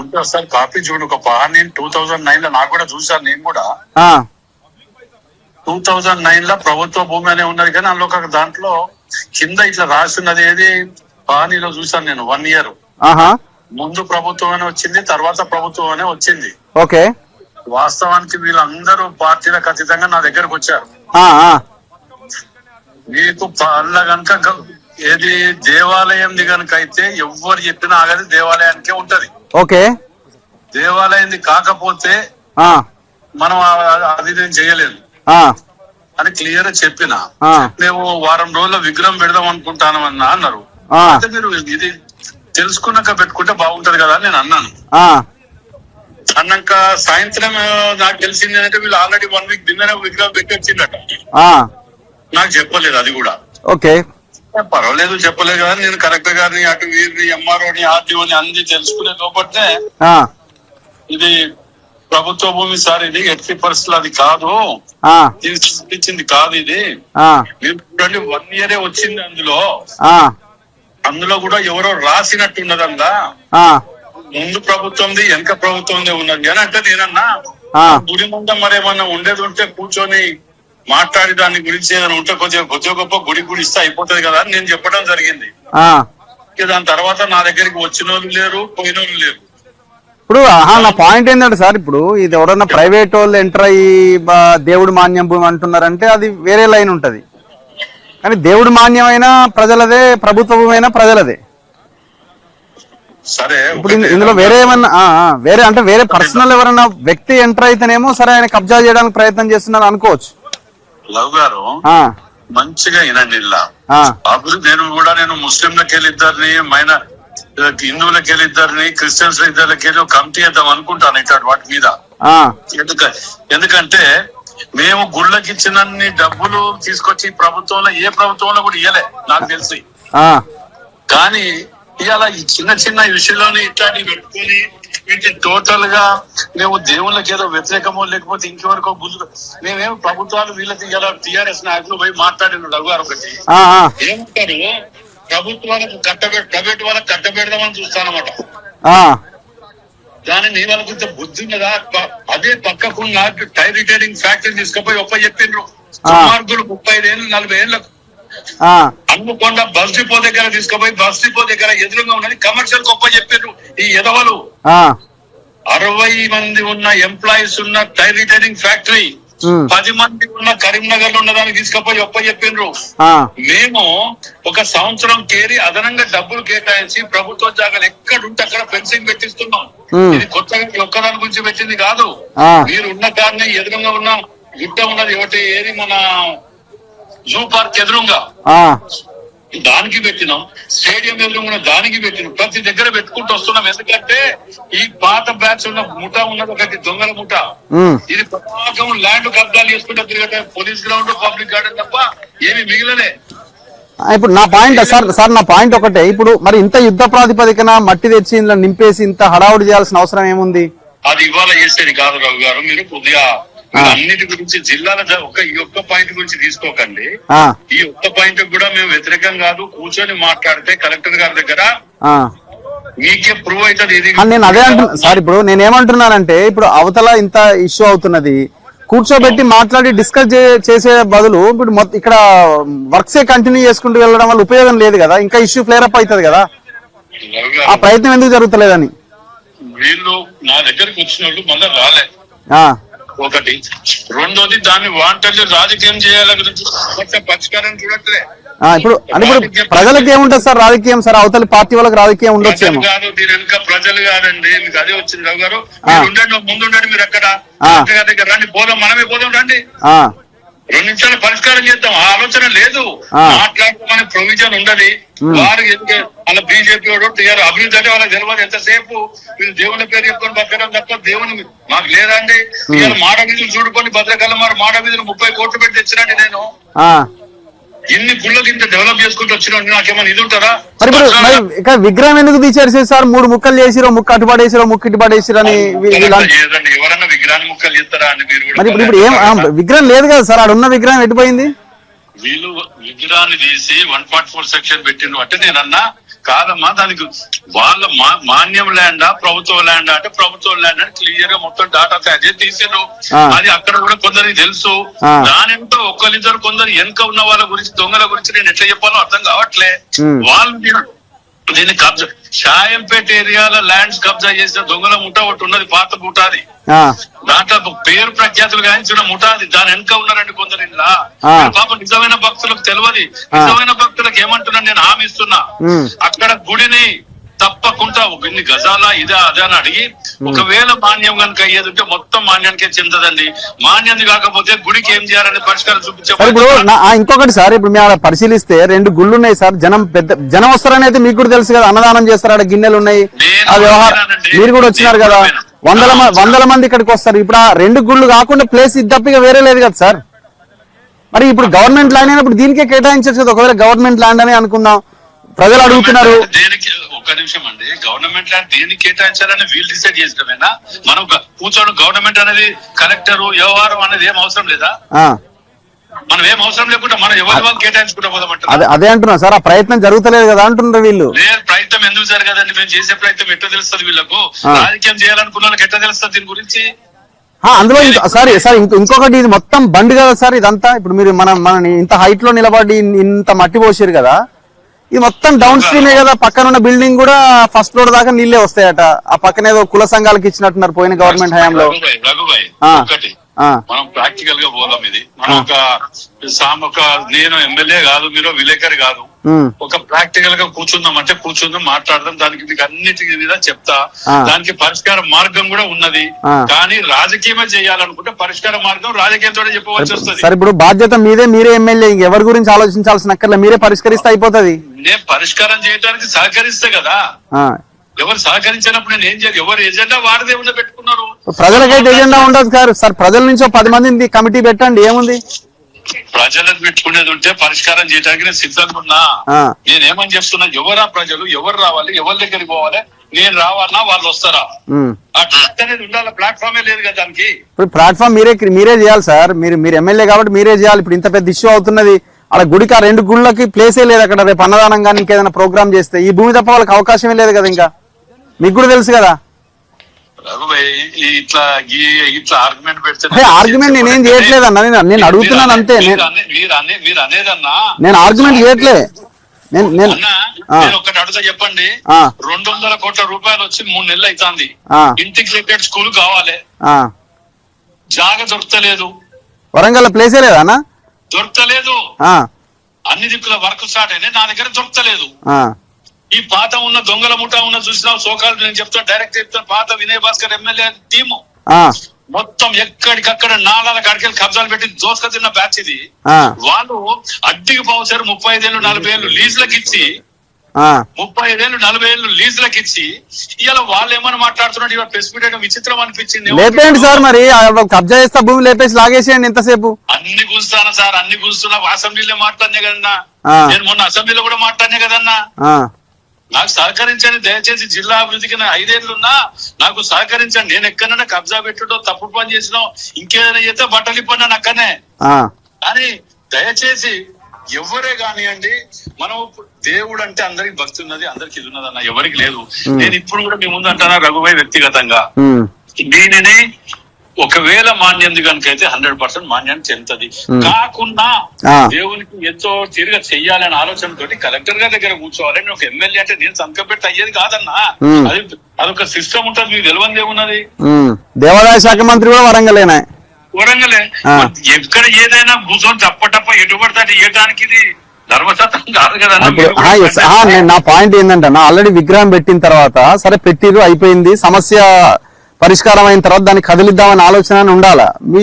ఉంటే సార్ కాపీ చూడండి. ఒక పహాన్ని 2009 లో నాకు కూడా చూసాను, నేను కూడా 2009 లో ప్రభుత్వ భూమి అనే ఉన్నది, కానీ అందులో ఒక దాంట్లో కింద ఇట్లా రాస్తున్నది ఏది పహానీలో చూసాను నేను. 1 year ముందు ప్రభుత్వం అనే వచ్చింది, తర్వాత ప్రభుత్వం అనే వచ్చింది. ఓకే, వాస్తవానికి వీళ్ళందరూ పార్టీలకు అతీతంగా నా దగ్గరకు వచ్చారు. మీకు అల్ల కనుక ఏది దేవాలయంది కనుక అయితే ఎవ్వరు చెప్పినా ఆగది దేవాలయానికే ఉంటది. ఓకే, దేవాలయంది కాకపోతే మనం అది నేను చేయలేదు అని క్లియర్ చెప్పిన. మేము వారం రోజుల విగ్రహం పెడదాం అనుకుంటానమన్నా అన్నారు. అంటే మీరు ఇది తెలుసుకున్నాక పెట్టుకుంటే బాగుంటది కదా అని నేను అన్నాను. అన్నాక సాయంత్రం నాకు తెలిసింది ఏంటంటే వీళ్ళు ఆల్రెడీ 1 week కిందనే విగ్రహం పెట్టి వచ్చిందట. నాకు చెప్పలేదు అది కూడా. ఓకే, పర్వాలేదు చెప్పలేదు కదా. నేను కలెక్టర్ గారిని, అటు వీరిని, ఎంఆర్ఓని, ఆర్టీఓని అన్ని తెలుసుకునే లోపట్నే ఇది ప్రభుత్వ భూమి సార్, ఇది 80% అది కాదు, ఇచ్చింది కాదు, ఇది మీరు చూడండి 1 year వచ్చింది. అందులో కూడా ఎవరో రాసినట్టున్నదందా, ముందు ప్రభుత్వంది వెనక ప్రభుత్వంది ఉన్నది అని అంటే నేనన్నా గుడి ముందు మరేమన్నా ఉండేది ఉంటే కూర్చొని మాట్లాడి దాని గురించి ఏదైనా ఉంటే కొద్దిగా గొప్ప గుడి ఇస్తే అయిపోతుంది కదా అని నేను చెప్పడం జరిగింది. దాని తర్వాత నా దగ్గరికి వచ్చిన వాళ్ళు లేరు, పోయిన వాళ్ళు లేరు. ఇప్పుడు నా పాయింట్ ఏంటంటే సార్, ఇప్పుడు ఇది ఎవరన్నా ప్రైవేట్ వాళ్ళు ఎంటర్ అయ్యి దేవుడు మాన్యం భూమి అంటున్నారంటే అది వేరే లైన్ ఉంటది, కానీ దేవుడు మాన్యమైనా ప్రజలదే, ప్రభుత్వ భూమి అయినా ప్రజలదే. సరే, ఇప్పుడు ఇందులో వేరే ఏమన్నా వేరే అంటే వేరే పర్సనల్ ఎవరన్నా వ్యక్తి ఎంటర్ అయితేనేమో సరే ఆయన కబ్జా చేయడానికి ప్రయత్నం చేస్తున్నారు అనుకోవచ్చు. లవ్ గారు మంచిగా వినండి. అప్పుడు నేను ముస్లింలకు వెళ్ళి 2 హిందువులకి వెళ్ళి 2 క్రిస్టియన్స్ 2 కమిటీ వేద్దాం అనుకుంటాను ఇట్లాంటి వాటి మీద. ఎందుకంటే మేము గుళ్ళకి ఇచ్చినన్ని డబ్బులు తీసుకొచ్చి ప్రభుత్వంలో ఏ ప్రభుత్వంలో కూడా ఇయ్యలే నాకు తెలిసి. కానీ ఇవాళ ఈ చిన్న విషయంలోనే ఇట్లాంటివి పెట్టుకొని వీటిని టోటల్ గా మేము దేవుళ్ళకి ఏదో వ్యతిరేకమో లేకపోతే ఇంకెవరికో మేమేమో ప్రభుత్వాలు వీళ్ళకి ఇలా టీఆర్ఎస్ నాయకులు పోయి మాట్లాడినాడు అవ్వారు. ఒకటి ఏమంటారు, ప్రభుత్వాలకు ప్రైవేట్ వాళ్ళకి కట్టబెడదామని చూస్తానమాట. దాని నీ వాళ్ళకి ఇంత బుద్ధి ఉన్నదా? అదే పక్కకున్న టైర్ రిటైరింగ్ ఫ్యాక్టరీ తీసుకుపోయి చెప్పిండ్రు సుమార్గులు 35 ఏళ్ళు 40 ఏళ్లకు అమ్ముకొండ బస్ డిపో దగ్గర తీసుకుపోయి బస్ డిపో దగ్గర ఎదురుగా ఉన్నది కమర్షియల్ గొప్ప చెప్పారు. ఈ ఎదవలు 60 మంది ఉన్న ఎంప్లాయీస్ ఉన్న టైర్ రిటైరింగ్ ఫ్యాక్టరీ 10 మంది ఉన్న కరీంనగర్ లో ఉన్నదానికి తీసుకపోయి చెప్పిండ్రు. మేము ఒక సంవత్సరం కేరి అదనంగా డబ్బులు కేటాయించి ప్రభుత్వ జాగాలు ఎక్కడుంటే అక్కడ ఫెన్సింగ్ పెట్టిస్తున్నాం. ఇది కొత్తగా ఒక్కదాని గురించి పెట్టింది కాదు. మీరు ఉన్న దాన్ని ఎదురుగా ఉన్న గుట్ట ఉన్నది ఒకటి ఏది మన జూ పార్క్ ఎదురుగా దానికి పెట్టినాం, స్టేడియం ఎదురుగా దానికి పెట్టినాం, ప్రతి దగ్గర పెట్టుకుంటూ వస్తున్నాం. ఎందుకంటే ఈ పాత బ్యాచ్ ఉన్న ముఠా ఉన్నది ఒకటి దొంగల ముఠా. ఇది ప్రతి ల్యాండ్ కబ్జాలు చేసుకుంటే తిరగటే పోలీస్ గ్రౌండ్ పబ్లిక్ గార్డెన్ తప్ప ఏమి మిగిలలే. ఇప్పుడు నా పాయింట్ సార్ నా పాయింట్ ఒకటే, ఇప్పుడు మరి ఇంత యుద్ధ ప్రాతిపదికన మట్టి తెచ్చి ఇందులో నింపేసి ఇంత హడావుడి చేయాల్సిన అవసరం ఏముంది? అది ఇవాళ చేసేది కాదు రావు గారు. మీరు కొద్దిగా అన్నిటి గురించి జిల్లాల ఈ ఒక్క పాయింట్ గురించి తీసుకోకండి. ఈ ఒక్క పాయింట్ కూడా మేము వ్యతిరేకం కాదు. కూర్చొని మాట్లాడితే కలెక్టర్ గారి దగ్గర మీకే ప్రూవ్ అవుతుంది. ఇది నేను అదే అంటున్నా సార్. ఇప్పుడు నేనేమంటున్నానంటే, ఇప్పుడు అవతల ఇంత ఇష్యూ అవుతున్నది, కూర్చోబెట్టి మాట్లాడి డిస్కస్ చేసే బదులు ఇప్పుడు ఇక్కడ వర్క్సే కంటిన్యూ చేసుకుంటూ వెళ్ళడం వల్ల ఉపయోగం లేదు కదా, ఇంకా ఇష్యూ ఫ్లేర్ అప్ అవుతుంది కదా. ఆ ప్రయత్నం ఎందుకు జరుగుతలేదని వీళ్ళు నా దగ్గరికి వచ్చిన వాళ్ళు మళ్ళీ రాలే. ఒకటి, రెండోది దాన్ని వాంటెడ్ రాజకీయం చేయాలని పరిష్కారం చూడట్లే. ఇప్పుడు ప్రజలకు ఏముంటది సార్ రాజకీయం? సార్ అవతలి పార్టీ వాళ్ళకి రాజకీయం ఉండొచ్చేమో. కాదు, దీని వెనుక ప్రజలు కాదండి. మీకు అదే వచ్చింది రావు గారు. మీరు ఉండండి, ముందుండండి. మీరు ఎక్కడ దగ్గర రండి, పోదాం, మనమే పోదాం, రండి. 2 నిమిషాలు పరిష్కారం చేద్దాం. ఆ ఆలోచన లేదు. మాట్లాడమని ప్రొవిజన్ ఉండదు. వారు అలా బీజేపీ వాడు టీఆర్ అభివృద్ధి అంటే వాళ్ళకి తెలియదు. ఎంతసేపు మీరు దేవుని పేరు చెప్పుకొని బతకడం తప్ప దేవుని మాకు లేదండి. ఇవాళ మాడ వీధులు చూడుకొని భద్రకాలం వారు మాడ వీధులు 30 కోట్లు పెట్టి తెచ్చినండి. నేను ఇన్ని గుళ్ళకి ఇంత డెవలప్ చేసుకుంటూ వచ్చిన నాకేమైనా ఇది ఉంటుందా? విగ్రహం ఎందుకు తీసేసారు సార్? 3 ముక్కలు చేసిరో, ముక్క అటుపడేసిరో, ముక్కు ఇటుపడేసిరో అని. ఎవరన్నా విగ్రహాన్ని ముక్కలు చేస్తారా అని మీరు ఇప్పుడు ఏం విగ్రహం లేదు కదా సార్? ఆడ ఉన్న విగ్రహం ఎటుపోయింది? వీళ్ళు విగ్రహాన్ని తీసి 144 సెక్షన్ పెట్టిండు అంటే నేనన్నా కాదమ్మా, దానికి వాళ్ళ మాన్యం ల్యాండా ప్రభుత్వ ల్యాండా అంటే ప్రభుత్వ ల్యాండ్ అని క్లియర్ గా మొత్తం డాటా తయారు చేసి తీసారు. అది అక్కడ కూడా కొందరికి తెలుసు. దానితో ఒక్కరిద్దరు కొందరు వెనుక ఉన్న వాళ్ళ గురించి, దొంగల గురించి నేను ఎట్లా చెప్పాలో అర్థం కావట్లే. వాళ్ళు దీన్ని కబ్జా, షాయంపేట ఏరియాలో ల్యాండ్స్ కబ్జా చేసిన దొంగల ముఠా ఒకటి ఉన్నది, పాత ముఠాది. దాంట్లో పేరు ప్రఖ్యాతులు గాయించిన ముఠాది. దాని వెనుక ఉన్నారండి కొందరు. ఇలా పాప నిజమైన భక్తులకు తెలియదు. నిజమైన భక్తులకు ఏమంటున్నాను నేను హామీ ఇస్తున్నా, అక్కడ గుడిని తప్పకుండా ఇన్ని గజాల ఇదా అదే అని అడిగి, ఒకవేళ మాన్యం కనుక అయ్యేది ఉంటే మొత్తం మాన్యానికే చెందదండి. మాన్యం కాకపోతే గుడికి ఏం చేయాలని పరిష్కారం చూపించారు. ఇప్పుడు ఇంకొకటి సార్, ఇప్పుడు మేము పరిశీలిస్తే 2 గుళ్ళు ఉన్నాయి సార్. జనం వస్తారని అయితే మీకు కూడా తెలుసు కదా, అన్నదానం చేస్తారు, ఆడ గిన్నెలు ఉన్నాయి. ఆ వ్యవహారం మీరు కూడా వచ్చినారు కదా, వందల మంది ఇక్కడికి వస్తారు. ఇప్పుడు ఆ 2 గుళ్ళు కాకుండా ప్లేస్ ఇది తప్పిగా వేరే లేదు కదా సార్. మరి ఇప్పుడు గవర్నమెంట్ ల్యాండ్ అయినప్పుడు దీనికే కేటాయించచ్చు కదా. ఒకవేళ గవర్నమెంట్ ల్యాండ్ అని అనుకుందాం, ప్రజలు అడుగుతున్నారు. ఒక్క నిమిషం అండి, గవర్నమెంట్ ల్యాండ్ దేనికి కేటాయించాలని వీళ్ళు డిసైడ్ చేసినవేనా? మనం కూర్చోడం గవర్నమెంట్ అనేది కలెక్టర్ వ్యవహారం అనేది ఏం అవసరం లేదా? మనం ఏం అవసరం లేకుండా మనం ఎవరి వాళ్ళు కేటాయించుకుంటా పోదామంటారు. అదే అంటున్నా సార్, ఆ ప్రయత్నం జరుగుతలేదు కదా అంటున్నారు వీళ్ళు. ప్రయత్నం ఎందుకు జరగదండి? మేము చేసే ప్రయత్నం ఎట్లా తెలుస్తుంది వీళ్ళకు? రాజకీయం చేయాలనుకున్న వాళ్ళకి ఎట్లా తెలుస్తుంది దీని గురించి? అందులో సార్ ఇంకొకటి, ఇది మొత్తం బండి కదా సార్ ఇదంతా. ఇప్పుడు మీరు మన ఇంత హైట్ లో నిలబడి ఇంత మట్టి పోసారు కదా, ఇది మొత్తం డౌన్ స్ట్రీమే కదా. పక్కన ఉన్న బిల్డింగ్ కూడా ఫస్ట్ ఫ్లోర్ దాకా నీళ్లే వస్తాయట. ఆ పక్కన ఏదో కుల సంఘాలకు ఇచ్చినట్టున్నారు పోయిన గవర్నమెంట్ హయాంలో. మనం ప్రాక్టికల్ గా పోదాం. ఇది మనం ఒక నేను ఎమ్మెల్యే కాదు, మీరు విలేకరి కాదు, ఒక ప్రాక్టికల్ గా కూర్చుందాం అంటే కూర్చుందాం, మాట్లాడదాం. దానికి మీకు అన్నిటి మీద చెప్తా. దానికి పరిష్కార మార్గం కూడా ఉన్నది. కానీ రాజకీయమే చేయాలనుకుంటే పరిష్కార మార్గం రాజకీయంతో చెప్పవలసి వస్తుంది. సరే, ఇప్పుడు బాధ్యత మీరే ఎమ్మెల్యే, ఎవరి గురించి ఆలోచించాల్సిన అక్కర్లే, మీరే పరిష్కరిస్తే అయిపోతుంది. నేను పరిష్కారం చేయడానికి సహకరిస్తే కదా. ఎవరు సహకరించినప్పుడు నేను ఏం చేయాలి? ఎవరు ఎజెండా వారిదే ఉండ పెట్టుకున్నారు. ప్రజలకైతే ఎజెండా ఉండదు సార్. ప్రజల నుంచి 10 మందిని కమిటీ పెట్టండి, ఏముంది? ప్రజలకు పెట్టుకునేది ఉంటే పరిష్కారం చేయడానికి నేను సిద్ధంగా ఉన్నా. నేనేమని చెప్తున్నా, ఎవరా ప్రజలు, ఎవరు రావాలి, ఎవరి దగ్గరికి పోవాలి, నేను రావాలన్నా వాళ్ళు వస్తారా అనేది ఉండాలి. ప్లాట్ఫామే లేదు కదా దానికి. ఇప్పుడు ప్లాట్ఫామ్ మీరే చేయాలి సార్. మీరు ఎమ్మెల్యే కాబట్టి మీరే చేయాలి. ఇప్పుడు ఇంత పెద్ద ఇష్యూ అవుతున్నది, అలా గుడికి 2 గుళ్ళకి ప్లేసే లేదు అక్కడ. రేపు అన్నదానం కానీ ఇంకేదైనా ప్రోగ్రామ్ చేస్తే ఈ భూమి తప్ప వాళ్ళకి అవకాశమే లేదు కదా. ఇంకా మీకు కూడా తెలుసు కదా. ఇట్లా ఆర్గ్యుమెంట్ పెడితే ఆర్గ్యుమెంట్ నేనేం చేయట్లేదు అన్న, నేను అడుగుతున్నాను అంతే. నేను ఆర్గ్యుమెంట్ చేయట్లే. నేను ఒకటి అడుగుతా, చెప్పండి. 200 కోట్ల రూపాయలు వచ్చి 3 నెలలు అవుతుంది. ఇంటిగ్రేటెడ్ స్కూల్ కావాలి, జాగ దొరకలేదు. వరంగల్ ప్లేసే లేదా అన్న? దొరకలేదు. ఆ, అన్ని దిక్కుల వర్క్ స్టార్ట్ అయినాయి, నా దగ్గర దొరకలేదు. ఆ, ఈ పాత ఉన్న దొంగల ముఠా ఉన్న చూసినావు, సోకాలు నేను చెప్తాను, డైరెక్ట్ చెప్తాను. పాత వినయ్ భాస్కర్ ఎమ్మెల్యే టీము ఆ, మొత్తం ఎక్కడికక్కడ నాలాల కాడికెళ్ళి కబ్జాలు పెట్టి దోసుక తిన్న బ్యాచ్ ఇది. ఆ, వాళ్ళు అడ్డికి పోసారు 35 ఏళ్ళు 40 ఏళ్ళు లీజులకు ఇచ్చి, ఆ, 35 ఏళ్ళు 40 ఏళ్ళు లీజులకు ఇచ్చి, ఇవాళ వాళ్ళు ఏమని మాట్లాడుతున్నారు, ఇవాళ ప్రెస్ మీట్ విచిత్రం అనిపించింది. లేపేయండి సార్ మరి, కబ్జా చేస్తా భూమి లేపేసి లాగేసేయండి ఎంతసేపు. అన్ని గుంస్తానా సార్, అన్ని గుంస్తున్నా. అసెంబ్లీలో మాట్లాడినా కదన్నా, నేను మొన్న అసెంబ్లీలో కూడా మాట్లాడినా కదన్నా. నాకు సహకరించండి దయచేసి, జిల్లా అభివృద్ధికి 5 ఏళ్లున్నా నాకు సహకరించండి. నేను ఎక్కడైనా కబ్జా పెట్టుడో తప్పుడు పని చేసినా ఇంకేదైనా చేస్తే బట్టలు ఇప్పండి అక్కడనే. కానీ దయచేసి ఎవరే కానివ్వండి, మనం దేవుడు అంటే అందరికి భక్తి ఉన్నది, అందరికి ఇది ఉన్నది అన్న, ఎవరికి లేదు. నేను ఇప్పుడు కూడా మీ ముందు అంటానా రఘుభాయ్ వ్యక్తిగతంగా దీనిని ఒకవేళ మాన్యంది కనుకైతే 100% మాన్యాన్ని చెందుతుంది. కాకుండా దేవునికి ఎంతో తిరిగి చెయ్యాలనే ఆలోచనతోటి కలెక్టర్ గారి దగ్గర కూర్చోవాలి. నేను ఒక ఎమ్మెల్యే అంటే నేను సంతకం పెట్టి అయ్యేది కాదన్నా, అదొక సిస్టమ్ ఉంటుంది, మీకు తెలియదు ఏమున్నది. దేవాదాయ శాఖ మంత్రి కూడా వరంగలేనా? వరంగలే. ఎక్కడ ఏదైనా కూర్చొని తప్పటప్ప ఎటు పడితే అటు ఇవ్వడానికి ఇది ధర్మసత్వం కాదు కదా. నా పాయింట్ ఏంటంటే ఆల్రెడీ విగ్రహం పెట్టిన తర్వాత సరే పెట్టిరు అయిపోయింది, సమస్య పరిష్కారం అయిన తర్వాత దాన్ని కదిలిద్దామని ఆలోచన ఉండాలా. మీ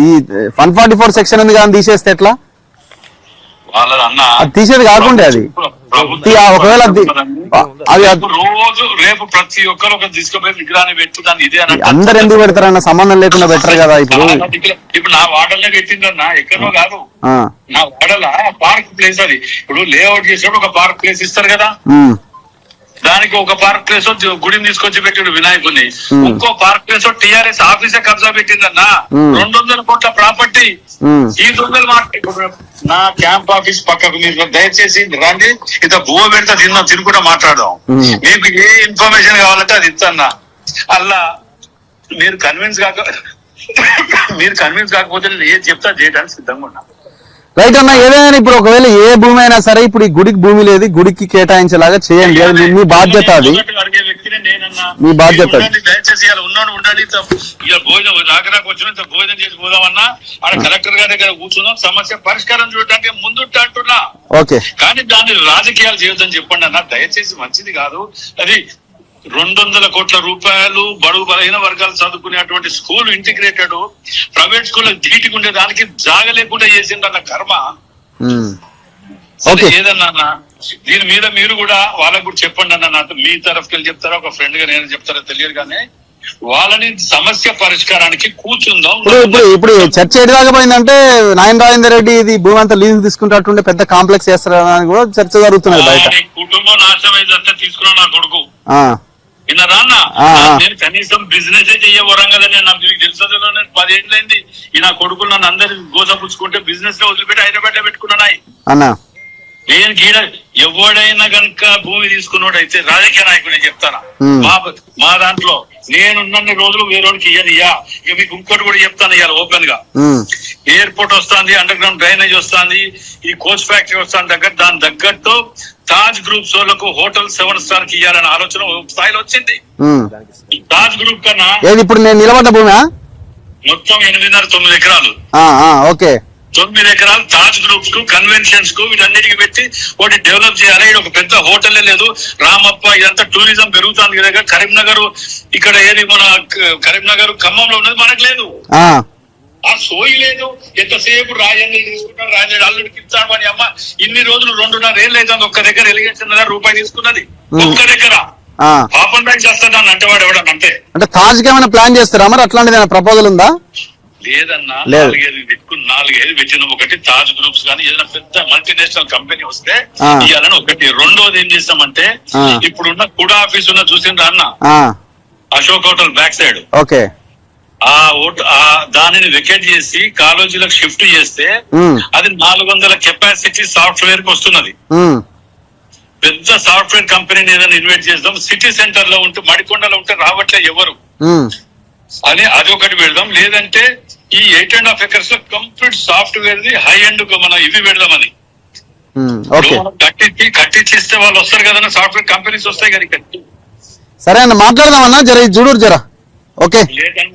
ఈ 144 సెక్షన్ ఉంది కానీ తీసేస్తే ఎట్లా? అది తీసేది కాకుండా అది ఒకవేళ అది రోజు రేపు ప్రతి ఒక్కరు ఒక తీసుకుపోయి విగ్రహాన్ని పెట్టుదాన్ని ఇదే అందరు ఎందుకు పెడతారన్న, సంబంధం లేకుండా పెట్టరు కదా. ఇప్పుడు నా వాడలనే పెట్టిందన్నా, ఎక్కడో కాదు, నా వాడల పార్క్ ప్లేస్ అది. ఇప్పుడు లేఅవుట్ చేసినప్పుడు ఒక పార్క్ ప్లేస్ ఇస్తారు కదా, దానికి ఒక పార్క్ ప్లేస్ గుడిని తీసుకొచ్చి పెట్టాడు వినాయకుడిని. ఇంకో పార్క్ ప్లేస్ టిఆర్ఎస్ ఆఫీసే కబ్జా పెట్టిందన్నా, 200 కోట్ల ప్రాపర్టీ. ఈ దొంగలు నా క్యాంప్ ఆఫీస్ పక్కకు మీరు దయచేసి రండి, ఇంత భూమి పెడితే తినుకుంటా మాట్లాడదాం. మీకు ఏ ఇన్ఫర్మేషన్ కావాలంటే అది ఇస్తాన్నా. అలా మీరు కన్విన్స్ కాకపోతే నేను ఏది చెప్తా చేయడానికి సిద్ధంగా ఉన్నా. రైట్ అన్న, ఏదైనా ఇప్పుడు ఒకవేళ ఏ భూమి అయినా సరే ఇప్పుడు ఈ గుడికి భూమి లేదు, గుడికి కేటాయించేలాగా చేయండి, అది మీ బాధ్యత, అది మీ బాధ్యత. దయచేసి ఇలా ఉన్నాడు ఉండండి, ఇక భోజనం రాకరాకు వచ్చిన భోజనం చేసి పోదామన్నా, ఆడ కలెక్టర్ గారి దగ్గర కూర్చున్నాం, సమస్య పరిష్కారం చూడటానికి ముందుంటే అంటున్నా. ఓకే, కానీ దాన్ని రాజకీయాలు చేయొద్దని చెప్పండి అన్న, దయచేసి మంచిది కాదు అది. 200 కోట్ల రూపాయలు బడుగు బలహీన వర్గాలు చదువుకునేటువంటి స్కూల్ ఇంటిగ్రేటెడ్ ప్రైవేట్ స్కూల్ ధీటికి ఉండే దానికి జాగ లేకుండా చేసిందన్న కర్మ. ఏదన్నా దీని మీద మీరు కూడా వాళ్ళకు కూడా చెప్పండి అన్న, నాతో మీ తరఫుకి వెళ్ళి చెప్తారా, ఒక ఫ్రెండ్ గా నేను చెప్తారా తెలియదు, కానీ వాళ్ళని సమస్య పరిష్కారానికి కూర్చుందాం. ఇప్పుడు చర్చ ఎటు దాకపోయిందంటే నాయన రాజేందర్ రెడ్డి ఇది భూమి అంతా లీజు తీసుకుంటే పెద్ద కాంప్లెక్స్ చేస్తారని కూడా చర్చ జరుగుతున్నది బయట. కుటుంబం నాశనం అయితే తీసుకున్నా నా కొడుకు విన్నారా అన్న, నేను కనీసం బిజినెస్ చెయ్య వరంగల్ నాకు తెలుసు, 10 ఏళ్ళైంది ఈ నా కొడుకులు నన్ను అందరు గోసపుచ్చుకుంటే బిజినెస్ లో వదిలిపెట్టి హైదరాబాద్ లో పెట్టుకున్నాయి. నేను గీడ ఎవడైనా కనుక భూమి తీసుకున్నాడు అయితే రాజకీయ నాయకుడు నేను చెప్తానా, మా దాంట్లో నేనున్న రోజులు వేరేవాడికి ఇయ్యనియ్యా. ఇక మీకు ఇంకోటి కూడా చెప్తాను ఇవాళ ఓపెన్ గా, ఎయిర్పోర్ట్ వస్తుంది, అండర్ గ్రౌండ్ డ్రైనేజ్ వస్తుంది, ఈ కోచ్ ఫ్యాక్టరీ వస్తుంది దగ్గర, దాని తగ్గట్టు తాజ్ గ్రూప్స్ వాళ్ళకు హోటల్ 7 స్టార్ కి ఇవ్వాలనే ఆలోచన స్థాయిలో వచ్చింది. తాజ్ గ్రూప్ కన్నా ఇప్పుడు నేను నిలబడ్డ భూమి మొత్తం 8.5-9 ఎకరాలు, ఓకే 9 ఎకరాలు తాజ్ గ్రూప్స్ కు, కన్వెన్షన్స్ కు, వీటన్నిటికి పెట్టి ఒకటి డెవలప్ చేయాలి. ఒక పెద్ద హోటలే లేదు, రామప్ప ఇదంతా టూరిజం పెరుగుతుంది కదా. కరీంనగర్ ఇక్కడ ఏది మన కరీంనగర్ ఖమ్మంలో ఉన్నది మనకు లేదు, ఆ సోయి లేదు. ఎంతసేపు రాజేంద్ర తీసుకుంటారు, రాజేంద్ర అల్లుడికి ఇస్తాడు అని. అమ్మ ఇన్ని రోజులు 2.5 ఏళ్ళు అవుతుంది, ఒక్క దగ్గర ఎలిగేషన్ రూపాయి తీసుకున్నది, ఒక్క దగ్గర పాపం బ్యాక్ చేస్తాను అంటే వాడు ఎవడన్నా అంటే తాజ్ కి ఏమైనా ప్లాన్ చేస్తారా మరి? అట్లాంటిది ప్రపోజల్ ఉందా? లేదన్నా, 4-5 పెట్టిన. ఒకటి తాజ్ గ్రూప్స్ కానీ ఏదైనా పెద్ద మల్టీనేషనల్ కంపెనీ వస్తే ఇవ్వాలని ఒకటి. రెండోది ఏం చేస్తామంటే ఇప్పుడున్న కూడా ఆఫీస్ ఉన్న చూసిండ్రా అన్న, Ashok hotel back side, okay, దానిని వెకేట్ చేసి కాలేజీలకు షిఫ్ట్ చేస్తే అది 400 కెపాసిటీ సాఫ్ట్వేర్ కి వస్తున్నది. పెద్ద సాఫ్ట్వేర్ కంపెనీని ఏదైనా ఇన్వెస్ట్ చేద్దాం. సిటీ సెంటర్ లో ఉంటే, మడికొండలో ఉంటే రావట్లే ఎవరు అని అది ఒకటి పెడదాం. లేదంటే ఈ 8.5 acres లో complete software the high end మనం ఇవి పెడదామని కట్టించిస్తే వాళ్ళు వస్తారు కదా, సాఫ్ట్వేర్ కంపెనీస్ వస్తాయి కదా. సరే అన్న, మాట్లాడదామన్నా, జర చూడు జరా ఓకే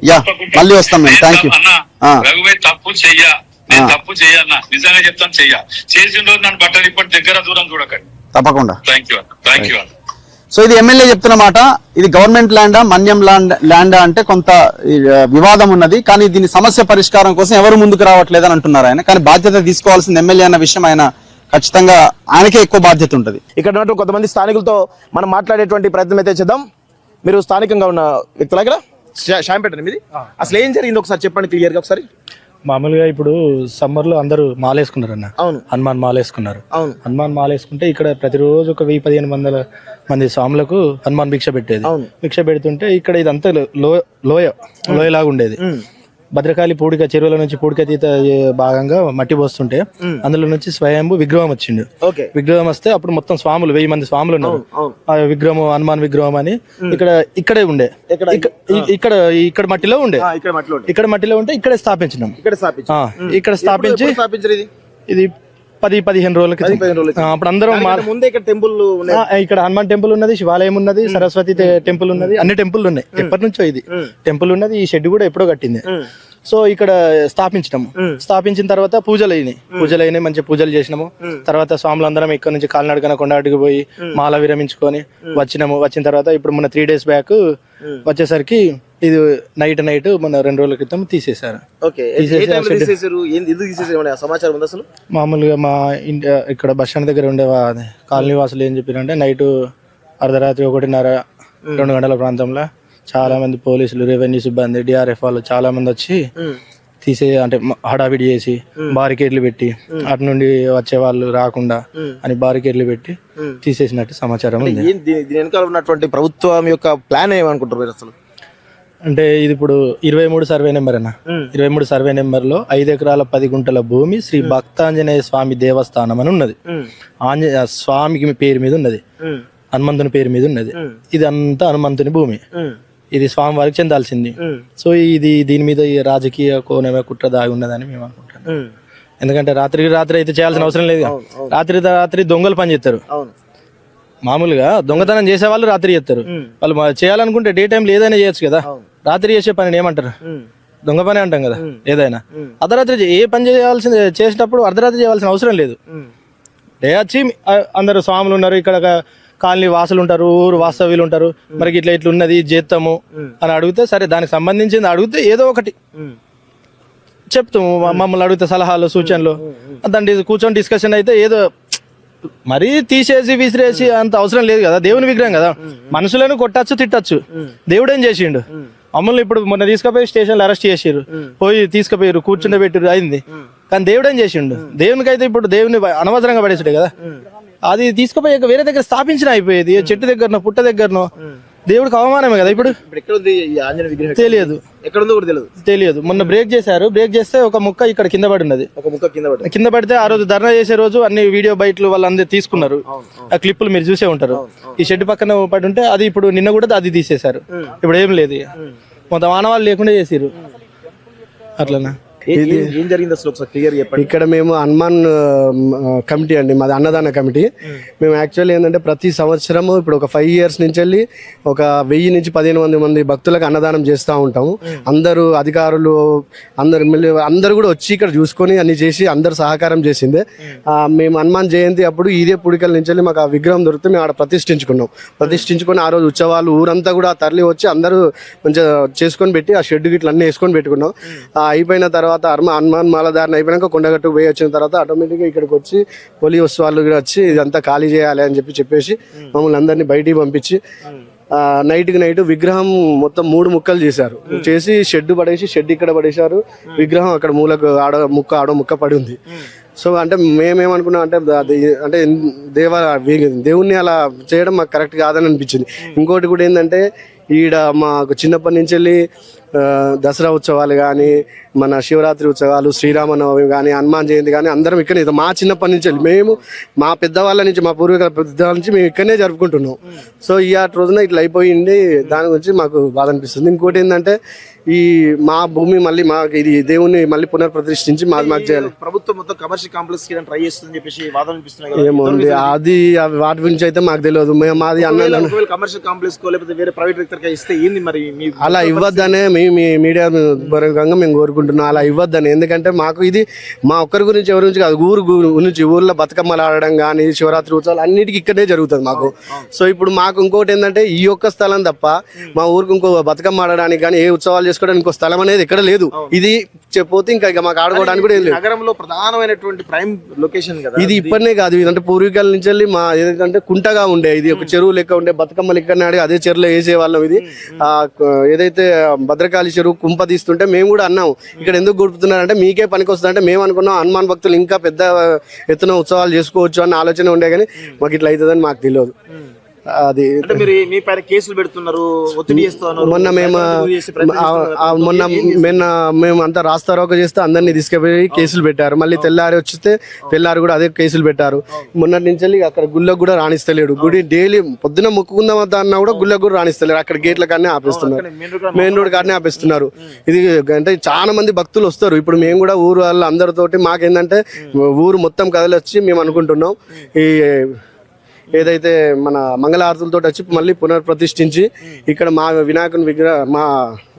యా మళ్ళీ వస్తాం మేము. Thank you. రఘువై తప్పు చెయ్యా, నేను తప్పు చెయ్యన్నా, నిజంగా చెప్తాను చెయ్యా. చేసిన రోజు నన్ను బట్టలు ఇప్పటి దగ్గర దూరం చూడకండి. తప్పకుండా. థ్యాంక్ యూ అన్న. సో ఇది ఎమ్మెల్యే చెప్తున్న మాట. ఇది గవర్నమెంట్ ల్యాండా మన్యం ల్యాండా అంటే కొంత వివాదం ఉన్నది, కానీ దీని సమస్య పరిష్కారం కోసం ఎవరు ముందుకు రావట్లేదని అంటున్నారు ఆయన. కానీ బాధ్యత తీసుకోవాల్సింది ఎమ్మెల్యే అన్న విషయం ఆయన ఖచ్చితంగా ఆయనకే ఎక్కువ బాధ్యత ఉంటుంది. ఇక్కడ ఉన్నటువంటి కొంతమంది స్థానికులతో మనం మాట్లాడేటువంటి ప్రయత్నం అయితే చేద్దాం. మీరు స్థానికంగా ఉన్న వ్యక్తుల దగ్గర షాంపేట మీది, అసలు ఏం జరిగింది ఒకసారి చెప్పండి క్లియర్ గా ఒకసారి. మామూలుగా ఇప్పుడు సమ్మర్ లో అందరూ మాలేసుకున్నారు అన్న. అవును, హనుమాన్ మాలేసుకున్నారు. అవును, హనుమాన్ మాలేసుకుంటే ఇక్కడ ప్రతిరోజు ఒక 1000-1500 మంది స్వాములకు హనుమాన్ భిక్ష పెట్టేది. భిక్ష పెడుతుంటే ఇక్కడ ఇదంతా లోయలాగా ఉండేది. భద్రకాళి పూడిక చెరువుల నుంచి పూడిక తీత భాగంగా మట్టి పోస్తుంటే అందులో నుంచి స్వయంభూ విగ్రహం వచ్చిండు. విగ్రహం వస్తే అప్పుడు మొత్తం స్వాములు 1000 మంది స్వాములు ఉన్నారు. ఆ విగ్రహం హనుమాన్ విగ్రహం అని ఇక్కడే ఉండే, ఇక్కడ మట్టిలో ఉండే, ఇక్కడ మట్టిలో ఉంటే ఇక్కడే స్థాపించినాం. ఇక్కడ స్థాపించి ఇది 10-15 రోజుల క్రితం. అప్పుడు అందరం ఇక్కడ హనుమాన్ టెంపుల్ ఉన్నది, శివాలయం ఉన్నది, సరస్వతి టెంపుల్ ఉన్నది, అన్ని టెంపుల్ ఉన్నాయి. ఎప్పటి నుంచో ఇది టెంపుల్ ఉన్నది. ఈ షెడ్ కూడా ఎప్పుడో కట్టింది. సో ఇక్కడ స్థాపించినాము. స్థాపించిన తర్వాత పూజలు అయినాయి, మంచి పూజలు చేసినాము. తర్వాత స్వాములందరం ఇక్కడ నుంచి కాలినడకన కొండటికి పోయి మాల విరమించుకొని వచ్చినాము. వచ్చిన తర్వాత ఇప్పుడు మొన్న 3 days బ్యాక్ వచ్చేసరికి ఇది నైట్ మొన్న 2 రోజుల క్రితం తీసేశారు. మామూలుగా మా ఇంటి ఇక్కడ బస్ స్టాండ్ దగ్గర ఉండే కాలనీ వాసులు ఏం చెప్పారంటే నైట్ అర్ధరాత్రి 1:30-2 గంటల ప్రాంతంలో చాలా మంది పోలీసులు, రెవెన్యూ సిబ్బంది, డిఆర్ఎఫ్ వాళ్ళు చాలా మంది వచ్చి అంటే హడావిడి చేసి బారికేడ్లు పెట్టి అటు నుండి వచ్చే వాళ్ళు రాకుండా అని బారికేడ్లు పెట్టి తీసేసినట్టు సమాచారం ఉంది. ఉన్నటువంటి ప్రభుత్వం యొక్క ప్లాన్ ఏమనుకుంటారు అసలు అంటే ఇది ఇప్పుడు 23 సర్వే నెంబర్ అన్న. 23 సర్వే నెంబర్ లో 5 ఎకరాల 10 గుంటల భూమి శ్రీ భక్తాంజనేయ స్వామి దేవస్థానం అని ఉన్నది. ఆంజనేయ స్వామికి పేరు మీద ఉన్నది, హనుమంతుని పేరు మీద ఉన్నది. ఇది అంతా హనుమంతుని భూమి. ఇది స్వామి వారికి చెందాల్సింది. సో దీని మీద ఈ రాజకీయ కోణమే కుట్ర దాగి ఉన్నదని మేము అనుకుంటాం. ఎందుకంటే రాత్రి అయితే చేయాల్సిన అవసరం లేదు. రాత్రి దొంగలు పని చేస్తారు. మామూలుగా దొంగతనం చేసే వాళ్ళు రాత్రి చేస్తారు. వాళ్ళు చేయాలనుకుంటే డే టైం ఏదైనా చేయొచ్చు కదా. రాత్రి చేసే పని ఏమంటారు? దొంగ పని అంటాం కదా. ఏదైనా అర్ధరాత్రి ఏ పని చేసేటప్పుడు అర్ధరాత్రి చేయాల్సిన అవసరం లేదు. డే వచ్చి అందరు స్వాములు ఉన్నారు, ఇక్కడ కాలనీ వాసులు ఉంటారు, ఊరు వాస్తవ్యులు ఉంటారు, మరి ఇట్లా ఉన్నది చేస్తాము అని అడిగితే సరే దానికి సంబంధించింది అడిగితే ఏదో ఒకటి చెప్తాము. మమ్మల్ని అడిగితే సలహాలు సూచనలు దాన్ని కూర్చొని డిస్కషన్ అయితే ఏదో మరీ తీసేసి విసిరేసి అంత అవసరం లేదు కదా. దేవుని విగ్రహం కదా, మనుషులను కొట్టచ్చు తిట్టచ్చు. దేవుడు ఏం చేసిండు? మమ్మల్ని ఇప్పుడు మొన్న తీసుకుపోయి స్టేషన్లో అరెస్ట్ చేసిర్రు, పోయి తీసుకుపోయారు, కూర్చుండే పెట్టిరు, అయింది. కానీ దేవుడు ఏం చేసిండు? దేవునికి అయితే ఇప్పుడు దేవుని అనవసరంగా పడేసాడు కదా. అది తీసుకుపోయి వేరే దగ్గర స్థాపించిన అయిపోయేది, చెట్టు దగ్గరనో పుట్ట దగ్గరనో. దేవుడికి అవమానమే కదా. ఇప్పుడు తెలియదు. మొన్న బ్రేక్ చేశారు. బ్రేక్ చేస్తే ఒక ముక్క ఇక్కడ కింద పడి ఉన్నది. కింద పడితే ఆ రోజు ధర్నా చేసే రోజు అన్ని వీడియో బయటలు వాళ్ళందరూ తీసుకున్నారు. ఆ క్లిప్పులు మీరు చూసే ఉంటారు. ఈ షెడ్ పక్కన పడి ఉంటే అది ఇప్పుడు నిన్న కూడా అది తీసేశారు. ఇప్పుడు ఏం లేదు, మొత్తం ఆనవాళ్ళు లేకుండా చేసిర్రు. అట్లనా ఏం జరిగింది అసలు ఒకసారి క్లియర్ చెప్పండి. ఇక్కడ మేము హనుమాన్ కమిటీ అండి, మాది అన్నదాన కమిటీ. మేము యాక్చువల్లీ ఏంటంటే ప్రతి సంవత్సరము ఇప్పుడు ఒక 5 years నుంచి వెళ్ళి ఒక 1000 నుంచి 1500 మంది భక్తులకు అన్నదానం చేస్తూ ఉంటాము. అందరూ అధికారులు అందరు కూడా వచ్చి ఇక్కడ చూసుకొని అన్ని చేసి అందరు సహకారం చేసిందే. మేము హనుమాన్ జయంతి అప్పుడు ఇదే పుడికల నుంచి వెళ్ళి మాకు ఆ విగ్రహం దొరికితే మేము ఆడ ప్రతిష్ఠించుకొని ఆ రోజు ఉత్సవాలు ఊరంతా కూడా తరలి వచ్చి అందరూ మంచిగా చేసుకొని పెట్టి ఆ షెడ్ గిట్లు అన్నీ వేసుకొని పెట్టుకున్నాం. అయిపోయిన తర్వాత హనుమాన్ మాలధారణ అయిపోయినాక కొండగట్టు పోయి వచ్చిన తర్వాత ఆటోమేటిక్గా ఇక్కడికి వచ్చి పోలీస్ వాళ్ళు కూడా వచ్చి ఇదంతా ఖాళీ చేయాలి అని చెప్పేసి మమ్మల్ని అందరినీ బయటికి పంపించి నైట్ విగ్రహం మొత్తం 3 ముక్కలు చేసి షెడ్ ఇక్కడ పడేశారు. విగ్రహం అక్కడ మూలకు ఆడో ముక్క పడి ఉంది. సో అంటే మేమేమనుకున్నాం అంటే దేవుణ్ణి అలా చేయడం మాకు కరెక్ట్ కాదని అనిపించింది. ఇంకోటి కూడా ఏంటంటే ఈడ మాకు చిన్నప్పటి నుంచి వెళ్ళి దసరా ఉత్సవాలు కానీ, మన శివరాత్రి ఉత్సవాలు, శ్రీరామనవమి కానీ, హనుమాన్ జయంతి కానీ అందరం ఇక్కడనే, మా చిన్నప్పటి నుంచి మేము మా పెద్దవాళ్ళ నుంచి, మా పూర్వీకుల పెద్దవాళ్ళ నుంచి మేము ఇక్కడనే జరుపుకుంటున్నాం. సో ఈ రోజున ఇట్లా అయిపోయింది, దాని గురించి మాకు బాధ అనిపిస్తుంది. ఇంకోటి ఏంటంటే ఈ మా భూమి మళ్ళీ మాకు ఇది దేవుని మళ్ళీ పునఃప్రతిష్ఠించి మాకు చేయాలి. ప్రభుత్వం మొత్తం కమర్షియల్ కాంప్లెక్స్ ట్రై చేస్తుందని చెప్పేసి వాదన వినిపిస్తున్నాయి. ఏమో అది వాటి గురించి అయితే మాకు తెలియదు. మాది కమర్షియల్ కాంప్లెక్స్ లేకపోతే వేరే ప్రైవేట్ వ్యక్తులు ఎక్కడికి ఇస్తే ఏంది మరి మీ అలా ఇవ్వద్దనే మీ మీడియా పరంగా మేము కోరుకుంటున్నాం. అలా ఇవ్వద్దని, ఎందుకంటే మాకు ఇది మా ఒక్కరి గురించి ఎవరి గురించి కాదు, ఊరు నుంచి ఊర్లో బతుకమ్మలు ఆడడం కానీ శివరాత్రి ఉత్సవాలు అన్నిటికీ ఇక్కడే జరుగుతుంది మాకు. సో ఇప్పుడు మాకు ఇంకోటి ఏంటంటే ఈ ఒక్క స్థలం తప్ప మా ఊరికి ఇంకో బతుకమ్మ ఆడడానికి కానీ ఏ ఉత్సవాలు చేసుకోవడానికి ఇంకో స్థలం అనేది ఎక్కడ లేదు. ఇది చెప్పితే ఇంకా మాకు ఆడుకోవడానికి కూడా ఏం లేదు. నగరంలో ప్రధానమైనటువంటి ప్రైమ్ లొకేషన్ కదా ఇది ఇప్పటినే కాదు, ఇదంటే పూర్వీకుల నుంచి వెళ్ళి మా ఏదంటే కుంటగా ఉండే, ఇది ఒక చెరువు లెక్క ఉండే, బతుకమ్మ లెక్క ఆడి అదే చెరువులో వేసే వాళ్ళం. ఇది ఏదైతే భద్రకాళి చెరువు కుంప తీస్తుంటే మేము కూడా అన్నాం ఇక్కడ ఎందుకు గడుపుతున్నారంటే మీకే పనికి వస్తుందంటే మేము అనుకున్నాం హనుమాన్ భక్తులు ఇంకా పెద్ద ఎత్తున ఉత్సవాలు చేసుకోవచ్చు అన్న ఆలోచన ఉండే, కానీ మాకు ఇట్లా అవుతుందని మాకు తెలియదు. అది అంటే మీరు మీ పైన కేసులు పెడుతున్నారు, ఒత్తిడి చేస్తున్నారు. మొన్న మేము అంతా రాస్తారోక చేస్తే అందరినీ తీసుకుపోయి కేసులు పెట్టారు. మళ్ళీ తెల్లారి కూడా అదే కేసులు పెట్టారు. మొన్నటి నుంచి వెళ్ళి అక్కడ గుళ్ళకు కూడా రాణిస్తలేడు. గుడి డైలీ పొద్దున మొక్కుకుందాం వద్దా అన్నా కూడా గుళ్ళకు కూడా రాణిస్తలేరు. అక్కడ గేట్ల కాడనే ఆపేస్తున్నారు, మెయిన్ రోడ్ కాడనే ఆపేస్తున్నారు. ఇది అంటే చాలా మంది భక్తులు వస్తారు. ఇప్పుడు మేము కూడా ఊరు వాళ్ళ అందరితోటి మాకేందంటే ఊరు మొత్తం కదలొచ్చి మేము అనుకుంటున్నాం ఈ ఏదైతే మన మంగళారతులతో వచ్చి మళ్ళీ పునర్ప్రతిష్ఠించి ఇక్కడ మా వినాయకుని మా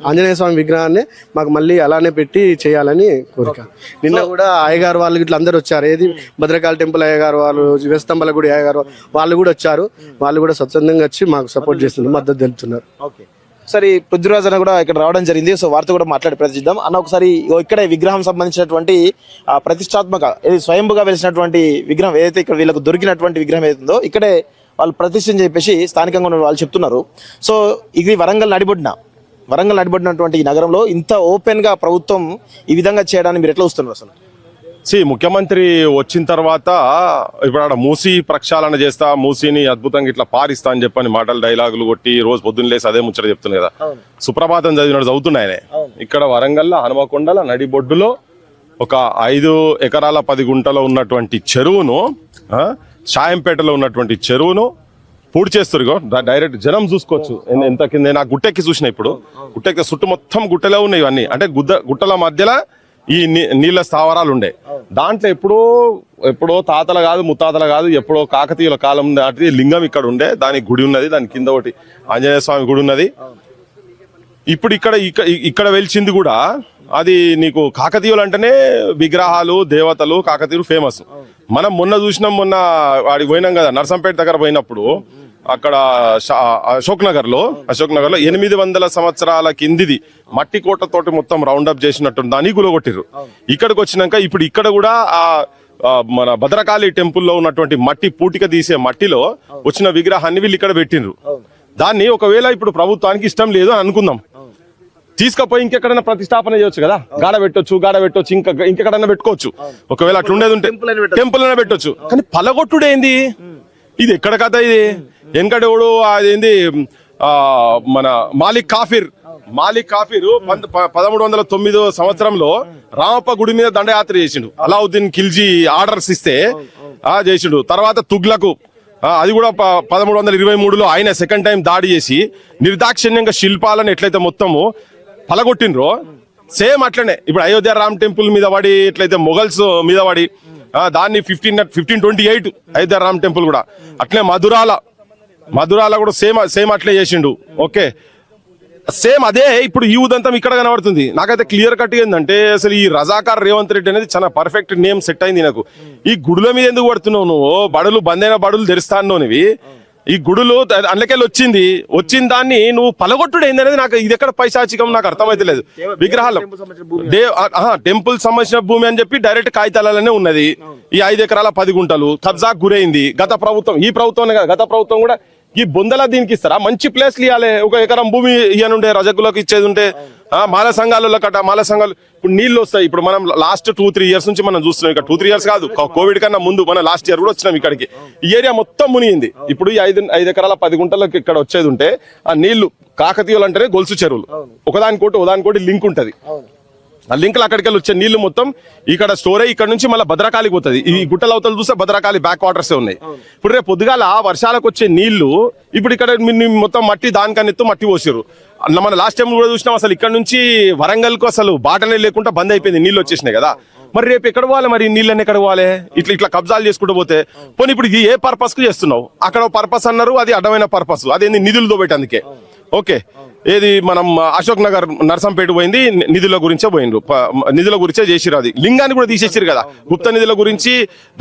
ఆంజనేయ స్వామి విగ్రహాన్ని మాకు మళ్ళీ అలానే పెట్టి చేయాలని కోరిక. నిన్న కూడా అయ్యగారు వాళ్ళు ఇట్లా అందరూ వచ్చారు. ఏది భద్రకాళి టెంపుల్ అయ్యగారు వాళ్ళు, వేస్తంబల గుడి అయ్యగారు వాళ్ళు కూడా వచ్చారు. వాళ్ళు కూడా స్వచ్ఛందంగా వచ్చి మాకు సపోర్ట్ చేస్తున్నారు, మద్దతు తెలుపుతున్నారు. ఓకే, ఒకసారి పృథ్వీరాజ్ అన్న కూడా ఇక్కడ రావడం జరిగింది. సో వారితో కూడా మాట్లాడి ప్రయత్నిద్దాం. అన్న ఒకసారి ఇక్కడే విగ్రహం సంబంధించినటువంటి ప్రతిష్టాత్మక స్వయంభుగా వెలిసినటువంటి విగ్రహం ఏదైతే ఇక్కడ వీళ్ళకు దొరికినటువంటి విగ్రహం ఏదైతుందో ఇక్కడే వాళ్ళు ప్రతిష్ఠ అని చెప్పేసి స్థానికంగా ఉన్న వాళ్ళు చెప్తున్నారు. సో ఇది వరంగల్ నడిబడినటువంటి ఈ నగరంలో ఇంత ఓపెన్ గా ప్రభుత్వం ఈ విధంగా చేయడానికి మీరు ఎట్లా వస్తున్నారు అసలు? ముఖ్యమంత్రి వచ్చిన తర్వాత ఇప్పుడు ఆడ మూసీ ప్రక్షాళన చేస్తా, మూసీని అద్భుతంగా ఇట్లా పారిస్తా అని చెప్పని మాటలు డైలాగులు కొట్టి రోజు పొద్దున్న లేసి అదే ముచ్చట చెప్తుంది కదా. సుప్రభాతం చదువుతున్నాయనే. ఇక్కడ వరంగల్లో హనుమకొండల నడిబొడ్డులో ఒక 5 ఎకరాల 10 గుంటలో ఉన్నటువంటి చెరువును, షాయంపేటలో ఉన్నటువంటి చెరువును పూర్తి చేస్తారు. డైరెక్ట్ జనం చూసుకోవచ్చు ఎంత కింద. నాకు గుట్టెక్కి చూసిన, ఇప్పుడు గుట్టెక్కి చుట్టూ మొత్తం గుట్టలే ఉన్నాయి ఇవన్నీ. అంటే గుట్టల మధ్యలో ఈ నీళ్ళ స్థావరాలు ఉండే. దాంట్లో ఎప్పుడో తాతల కాదు ముత్తాతల కాదు, ఎప్పుడో కాకతీయుల కాలం నాటిది లింగం ఇక్కడ ఉండే. దానికి గుడి ఉన్నది, దాని కింద ఒకటి ఆంజనేయ స్వామి గుడి ఉన్నది. ఇప్పుడు ఇక్కడ వెలిచింది కూడా అది నీకు కాకతీయులు అంటేనే విగ్రహాలు, దేవతలు, కాకతీయులు ఫేమస్. మనం మొన్న చూసినాం, మొన్న వాడికి పోయినాం కదా నర్సంపేట దగ్గర పోయినప్పుడు. అక్కడ అశోక్ నగర్ లో 800 సంవత్సరాల కిందిది మట్టి కోటతోటి మొత్తం రౌండప్ చేసినట్టు దాన్ని గులగొట్టిర్రు. ఇక్కడికి వచ్చినాక ఇప్పుడు ఇక్కడ కూడా మన భద్రకాళి టెంపుల్లో ఉన్నటువంటి మట్టి పూటిక తీసే మట్టిలో వచ్చిన విగ్రహాన్ని వీళ్ళు ఇక్కడ పెట్టిండ్రు. దాన్ని ఒకవేళ ఇప్పుడు ప్రభుత్వానికి ఇష్టం లేదు అని అనుకుందాం, తీసుకపోయి ఇంకెక్కడైనా ప్రతిష్టాపన చేయొచ్చు కదా. గాడ పెట్టొచ్చు ఇంకెక్కడైనా పెట్టుకోవచ్చు. ఒకవేళ అట్లుండేది ఉంటే టెంపుల్ అయినా పెట్టొచ్చు. కానీ పలగొట్టుడేంది ఇది? ఎక్కడ కథ ఇది? వెనకడోడు అదేంది మన మాలిక్ కాఫీర్ 1309 సంవత్సరంలో రామప్ప గుడి మీద దండయాత్ర చేసిండు. అలావుద్దీన్ ఖిల్జీ ఆర్డర్స్ ఇస్తే చేసిండు. తర్వాత తుగ్లకు అది కూడా 1323లో ఆయన సెకండ్ టైం దాడి చేసి నిర్దాక్షిణ్యంగా శిల్పాలను ఎట్లయితే మొత్తము పలగొట్టిండ్రో సేమ్ అట్లనే ఇప్పుడు అయోధ్య రామ్ టెంపుల్ మీద పడి ఎట్లయితే మొఘల్స్ మీద పడి దాన్ని 1528 అయోధ్య రామ్ టెంపుల్ కూడా అట్లే మధురాల కూడా సేమ్ అట్లే చేసిండు. ఓకే, సేమ్ అదే ఇప్పుడు ఈ ఉదంతం ఇక్కడ కనబడుతుంది. నాకైతే క్లియర్ కట్ ఏంటంటే అసలు ఈ రజాకార్ రేవంత్ రెడ్డి అనేది చాలా పర్ఫెక్ట్ నేమ్ సెట్ అయింది నాకు. ఈ గుడుల మీద ఎందుకు పడుతున్నావు నువ్వు? బడులు బందైన బడులు తెరుస్తానోనివి. ఈ గుడులు అందుకెళ్ళి వచ్చిన దాన్ని నువ్వు పలగొట్టుడు ఏందనేది నాకు ఇది ఎక్కడ పైశాచికం నాకు అర్థమైతలేదు. విగ్రహాలు టెంపుల్ సంబంధించిన భూమి అని చెప్పి డైరెక్ట్ కాగితాలనే ఉన్నది. ఈ 5 ఎకరాల 10 గుంటలు కబ్జాకు గురైంది గత ప్రభుత్వం. ఈ ప్రభుత్వం గత ప్రభుత్వం కూడా ఈ బొందల దీనికి ఇస్తారా? మంచి ప్లేస్లు ఇవ్వాలి. 1 ఎకరం భూమి ఇయ్యనుండే రజకులకు ఇచ్చేది ఉంటే మాల సంఘాలలో మాల సంఘాలు ఇప్పుడు నీళ్లు వస్తాయి. ఇప్పుడు మనం లాస్ట్ 2-3 ఇయర్స్ నుంచి మనం చూస్తున్నాం. ఇక్కడ 2-3 ఇయర్స్ కాదు, కోవిడ్ కన్నా ముందు మన లాస్ట్ ఇయర్ కూడా వచ్చినాం ఇక్కడికి. ఈ ఏరియా మొత్తం మునిగింది. ఇప్పుడు ఈ 5 ఎకరాల 10 గుంటలకు ఇక్కడ వచ్చేది ఉంటే ఆ నీళ్లు కాకతీయులు అంటేనే గొలుసు చెరువులు, ఒకదానికోటి లింక్ ఉంటది. ఆ లింకులు అక్కడికి వెళ్ళి వచ్చే నీళ్లు మొత్తం ఇక్కడ స్టోర్ అయ్యి ఇక్కడ నుంచి మళ్ళీ భద్రకాళికి పోతుంది. ఈ గుట్టల అవతలు చూస్తే భద్రకాళి బ్యాక్ వాటర్స్ ఉన్నాయి. ఇప్పుడు రేపు పొద్దుగాల వర్షాలకు వచ్చే నీళ్లు ఇప్పుడు ఇక్కడ మొత్తం మట్టి దానికన్నెత్తు మట్టి పోసారు. మన లాస్ట్ టైం కూడా చూసినాం. అసలు ఇక్కడ నుంచి వరంగల్ కు అసలు బాటనే లేకుండా బంద్ అయిపోయింది, నీళ్లు వచ్చేసినాయి కదా. మరి రేపు ఎక్కడ పోవాలి? మరి నీళ్ళని ఎక్కడ పోవాలి? ఇట్లా కబ్జాలు చేసుకుంటూ పోతే పోనీ ఇప్పుడు ఇది ఏ పర్పస్ కు చేస్తున్నావు? అక్కడ పర్పస్ అన్నారు, అది అడ్డమైన పర్పస్, అదేంది నిధులు దోబెట్టేందుకే. ఓకే ఏది మనం అశోక్ నగర్ నర్సంపేట పోయింది నిధుల గురించే పోయిండ్రు నిధుల గురించే చేసిరు అది లింగాన్ని కూడా తీసేసిరు కదా గుప్త నిధుల గురించి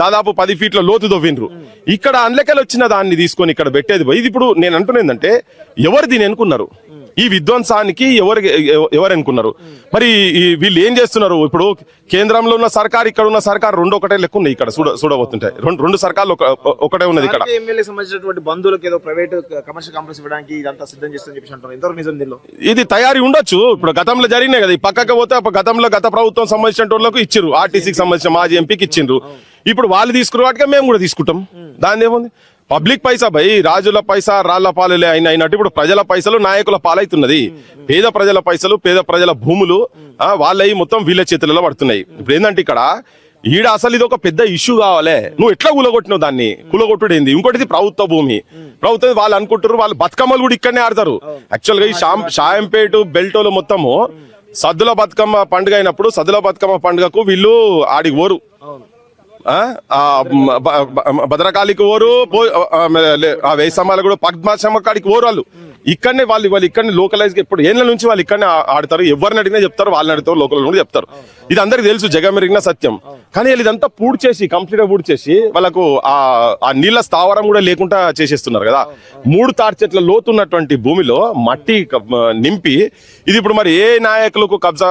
దాదాపు 10 ఫీట్ల లోతు దొవ్విండ్రు ఇక్కడ అన్లెక్కలు వచ్చిన దాన్ని తీసుకొని ఇక్కడ పెట్టేది పోయి ఇది ఇప్పుడు నేను అంటున్నదంటే ఎవరు దీని అనుకున్నారు ఈ విధ్వంసానికి ఎవరు అనుకున్నారు మరి వీళ్ళు ఏం చేస్తున్నారు ఇప్పుడు కేంద్రంలో ఉన్న సర్కార్ ఇక్కడ ఉన్న సర్కార్ రెండు ఒకటే లెక్క ఉన్నాయి ఇక్కడ చూడబోతుంటాయి రెండు సర్కార్లు ఒకటే ఉన్నది ఇక్కడ ఎమ్మెల్యే సంబంధించినటువంటి బంధువులకు ఏదో ప్రైవేట్ కమర్షియల్ కాంప్లెక్స్ ఇవ్వడానికి ఇదంతా సిద్ధం చేస్తుందని చెప్పి అంటారు ఎంతవరకు నిజం దీనిలో ఇది తయారీ ఉండొచ్చు ఇప్పుడు గతంలో జరిగినాయి కదా ఈ పక్కకి పోతే గతంలో గత ప్రభుత్వం సంబంధించిన వాళ్ళకు ఇచ్చారు ఆర్టీసీకి సంబంధించిన మాజీ ఎంపీకి ఇచ్చిండ్రు ఇప్పుడు వాళ్ళు తీసుకున్న వాటికే మేము కూడా తీసుకుంటాం దాని ఏముంది పబ్లిక్ పైసా భయ్ రాజుల పైసా రాళ్ల పాలలే అయినట్టు ఇప్పుడు ప్రజల పైసలు నాయకుల పాలవుతున్నది పేద ప్రజల పైసలు పేద ప్రజల భూములు వాళ్ళవి మొత్తం వీళ్ళ చేతులలో పడుతున్నాయి ఇప్పుడు ఏంటంటే ఇక్కడ ఈడ అసలు ఇది ఒక పెద్ద ఇష్యూ కావాలి నువ్వు ఎట్లా కూలగొట్టినావు దాన్ని కూలగొట్టుడేంది ఇంకోటి ప్రభుత్వ భూమి ప్రభుత్వం వాళ్ళు అనుకుంటారు వాళ్ళు బతుకమ్మలు కూడా ఇక్కడనే ఆడతారు యాక్చువల్ గా ఈ షాయంపేట బెల్టోలు మొత్తము సద్దుల బతుకమ్మ పండుగ అయినప్పుడు సద్దుల బతుకమ్మ పండుగకు వీళ్ళు ఆడికి పోరు భద్రకాళికి ఓరు ఆ వేయి సమాలు కూడా పద్మాశమ్మ కాడికి ఓరు వాళ్ళు ఇక్కడనే వాళ్ళు ఇక్కడనే లోకలైజ్ ఎప్పుడు ఏళ్ళ నుంచి వాళ్ళు ఇక్కడనే ఆడతారు ఎవరిని అడిగినా చెప్తారు వాళ్ళని అడుగుతారు లోకల్ కూడా చెప్తారు ఇది అందరికి తెలుసు జగమెరిగిన సత్యం కానీ వీళ్ళు ఇదంతా పూర్తి చేసి కంప్లీట్ గా పూర్తి చేసి వాళ్ళకు ఆ నీళ్ల స్థావరం కూడా లేకుండా చేసేస్తున్నారు కదా 3 తాటి చెట్ల లోతున్నటువంటి భూమిలో మట్టి నింపి ఇది ఇప్పుడు మరి ఏ నాయకులకు కబ్జా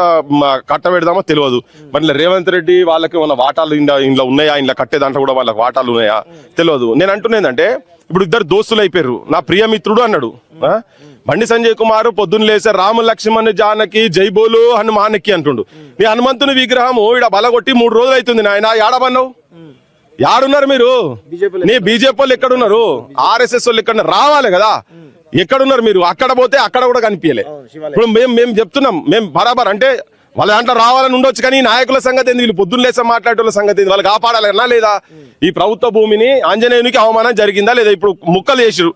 కట్టబెడదామో తెలియదు మరి రేవంత్ రెడ్డి వాళ్ళకి ఉన్న వాటాలు ఇంట్లో ఉన్నాయా ఇంట్లో కట్టే దాంట్లో కూడా వాళ్ళకి వాటాలు ఉన్నాయా తెలియదు నేను అంటున్నానంటే ఇప్పుడు ఇద్దరు దోస్తులు అయిపోయారు నా ప్రియమిత్రుడు అన్నాడు బండి సంజయ్ కుమార్ పొద్దున్న లేసే రాము లక్ష్మణ్ జానకి జైబోలు హనుమానకి అంటుండు నీ హనుమంతుని విగ్రహం ఈడ బలగొట్టి 3 రోజులు అవుతుంది నాయన ఏడబన్నావు యాడున్నారు మీరు నీ బీజేపీ వాళ్ళు ఎక్కడున్నారు ఆర్ఎస్ఎస్ వాళ్ళు ఎక్కడ రావాలి కదా ఎక్కడున్నారు మీరు అక్కడ పోతే అక్కడ కూడా కనిపించలే ఇప్పుడు మేము చెప్తున్నాం మేము బరాబర్ అంటే వాళ్ళ దాంట్లో రావాలని ఉండొచ్చు కానీ నాయకుల సంగతి ఏంది వీళ్ళు పొద్దున్న లేసే మాట్లాడే సంగతి ఏంది వాళ్ళు కాపాడాలన్నా లేదా ఈ ప్రభుత్వ భూమిని ఆంజనేయునికి అవమానం జరిగిందా లేదా ఇప్పుడు ముక్కలు చేసిరు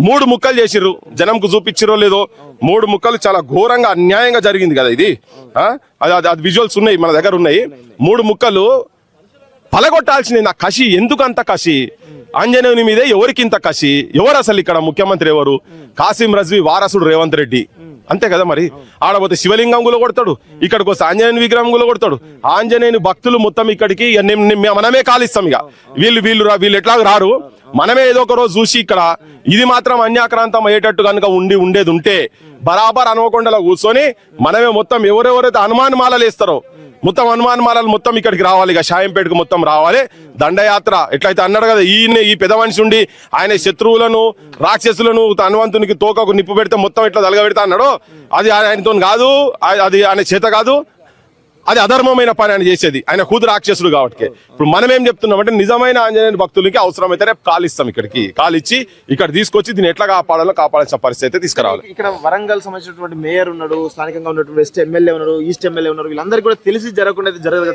3 ముక్కలు చేసిర్రు జనంకు చూపించిరో లేదో 3 ముక్కలు చాలా ఘోరంగా అన్యాయంగా జరిగింది కదా ఇది అది విజువల్స్ ఉన్నాయి మన దగ్గర ఉన్నాయి 3 ముక్కలు పలగొట్టాల్సింది నా కసి ఎందుకు అంత కసి ఆంజనేయుని మీదే ఎవరికి ఇంత కసి ఎవరు అసలు ఇక్కడ ముఖ్యమంత్రి ఎవరు కాసిం రజ్వీ వారసుడు రేవంత్ రెడ్డి అంతే కదా మరి ఆడపోతే శివలింగం కూడా కొడతాడు ఇక్కడికి వస్తే ఆంజనేయుని విగ్రహం కూడా కొడతాడు ఆంజనేయుని భక్తులు మొత్తం ఇక్కడికి మనమే కాలిస్తాం ఇక వీళ్ళు ఎట్లా రారు మనమే ఏదో ఒక రోజు చూసి ఇక్కడ ఇది మాత్రం అన్యాక్రాంతం అయ్యేటట్టు కనుక ఉండేది ఉంటే బరాబర్ హనుమకొండలో కూర్చొని మనమే మొత్తం ఎవరెవరైతే హనుమాన్ వేస్తారో మొత్తం హనుమాన్ మాలలు మొత్తం ఇక్కడికి రావాలి ఇక షాయంపేటకు మొత్తం రావాలి దండయాత్ర ఎట్లయితే అన్నాడు కదా ఈ పెద్ద మనిషి ఉండి ఆయన శత్రువులను రాక్షసులను హనుమంతునికి తోకకు నిప్పు పెడితే మొత్తం ఇట్లా తలగబెడతా అన్నాడు అది ఆయనతో కాదు అది ఆయన చేత కాదు అది అధర్మమైన పని ఆయన చేసేది ఆయన కూతురు రాక్షసుడు కాబట్టి ఇప్పుడు మనం ఏం చెప్తున్నామంటే నిజమైన ఆంజనేయ భక్తులకి అవసరమైతే రేపు కాలిస్తాం ఇక్కడికి కాలిచ్చి ఇక్కడ తీసుకొచ్చి దీన్ని ఎట్లా కాపాడాల్సిన పరిస్థితి అయితే తీసుకురావాలి ఇక్కడ వరంగల్ సంబంధించినటువంటి మేయర్ ఉన్నాడు స్థానికంగా ఉన్నటువంటి వెస్ట్ ఎమ్మెల్యే ఉన్నారు ఈస్ట్ ఎమ్మెల్యే ఉన్నారు వీళ్ళందరికీ కూడా తెలిసి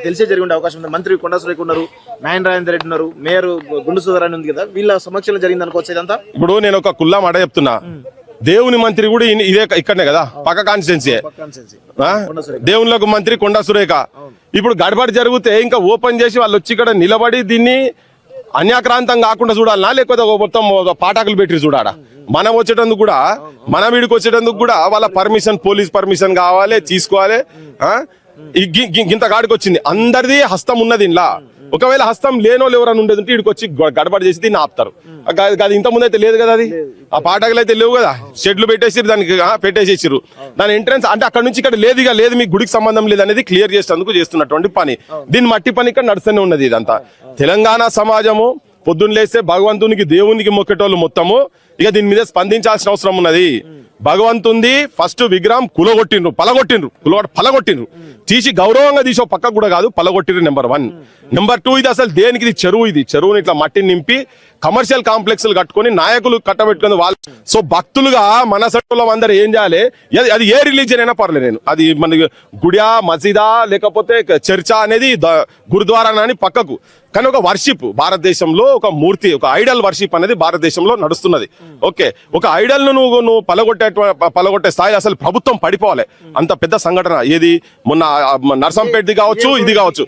తెలిసే జరిగే అవకాశం ఉంది మంత్రి కొండా సురేఖ ఉన్నారు నాయన రాజేందర్ రెడ్డి ఉన్నారు మేయర్ గుండు సుధారాణి ఉంది కదా వీళ్ళ సమక్షంలో జరిగింది అనుకోవచ్చు ఇదంతా ఇప్పుడు నేను ఒక కుల్లా మాట చెప్తున్నా దేవుని మంత్రి కూడా ఇదే ఇక్కడనే కదా పక్క కాన్స్టిట్యున్సీ దేవుళ్ళకు మంత్రి కొండా సురేఖ ఇప్పుడు గడబడి జరిగితే ఇంకా ఓపెన్ చేసి వాళ్ళు వచ్చి ఇక్కడ నిలబడి దీన్ని అన్యాక్రాంతం కాకుండా చూడాలనా లేకపోతే మొత్తం పాఠాకులు పెట్టి చూడాలా మనం వచ్చేటందుకు కూడా మన వీడికి వచ్చేటందుకు కూడా వాళ్ళ పర్మిషన్ పోలీస్ పర్మిషన్ కావాలి తీసుకోవాలి ఇంత గాడికి వచ్చింది అందరిది హస్తం ఉన్నది ఇలా ఒకవేళ హస్తం లేనోళ్ళు ఎవరైనా ఉండేది ఉంటే ఇక్కడికి వచ్చి గడబడి చేసి దీన్ని ఆపుతారు అది ఇంత ముందు అయితే లేదు కదా అది ఆ పాఠకులు అయితే లేవు కదా షెడ్లు పెట్టేసి దానికి పెట్టేసేసారు దాని ఎంట్రన్స్ అంటే అక్కడ నుంచి ఇక్కడ లేదు మీ గుడికి సంబంధం లేదు అనేది క్లియర్ చేసేందుకు చేస్తున్నటువంటి పని దీని మట్టి పని ఇక్కడ నడుస్తూనే ఉన్నది ఇదంతా తెలంగాణ సమాజము పొద్దున్న లేస్తే భగవంతునికి దేవునికి మొక్కేటోళ్ళు మొత్తము ఇక దీని మీద స్పందించాల్సిన అవసరం ఉన్నది భగవంతుంది ఫస్ట్ విగ్రహం పలగొట్టిండ్రు తీసి గౌరవంగా తీసి పక్కకు కూడా కాదు పలగొట్టిండ్రు నెంబర్ 1 నెంబర్ 2 ఇది అసలు దేనికి ఇది చెరువుని ఇట్లా మట్టిని నింపి కమర్షియల్ కాంప్లెక్స్ కట్టుకొని నాయకులు కట్టబెట్టుకుని వాళ్ళు సో భక్తులుగా మన సైట్లో అందరూ ఏం చేయాలి అది ఏ రిలీజియన్ అయినా పర్లేదు నేను అది మన గుడియా మసీదా లేకపోతే చర్చా అనేది గురుద్వారా అని పక్కకు కానీ ఒక వర్షిప్ భారతదేశంలో ఒక మూర్తి ఒక ఐడల్ వర్షిప్ అనేది భారతదేశంలో నడుస్తున్నది ఓకే ఒక ఐడల్ ను నువ్వు పలగొట్టే స్థాయి అసలు ప్రభుత్వం పడిపోవాలి అంత పెద్ద సంఘటన ఏది మొన్న నర్సంపేటది కావచ్చు ఇది కావచ్చు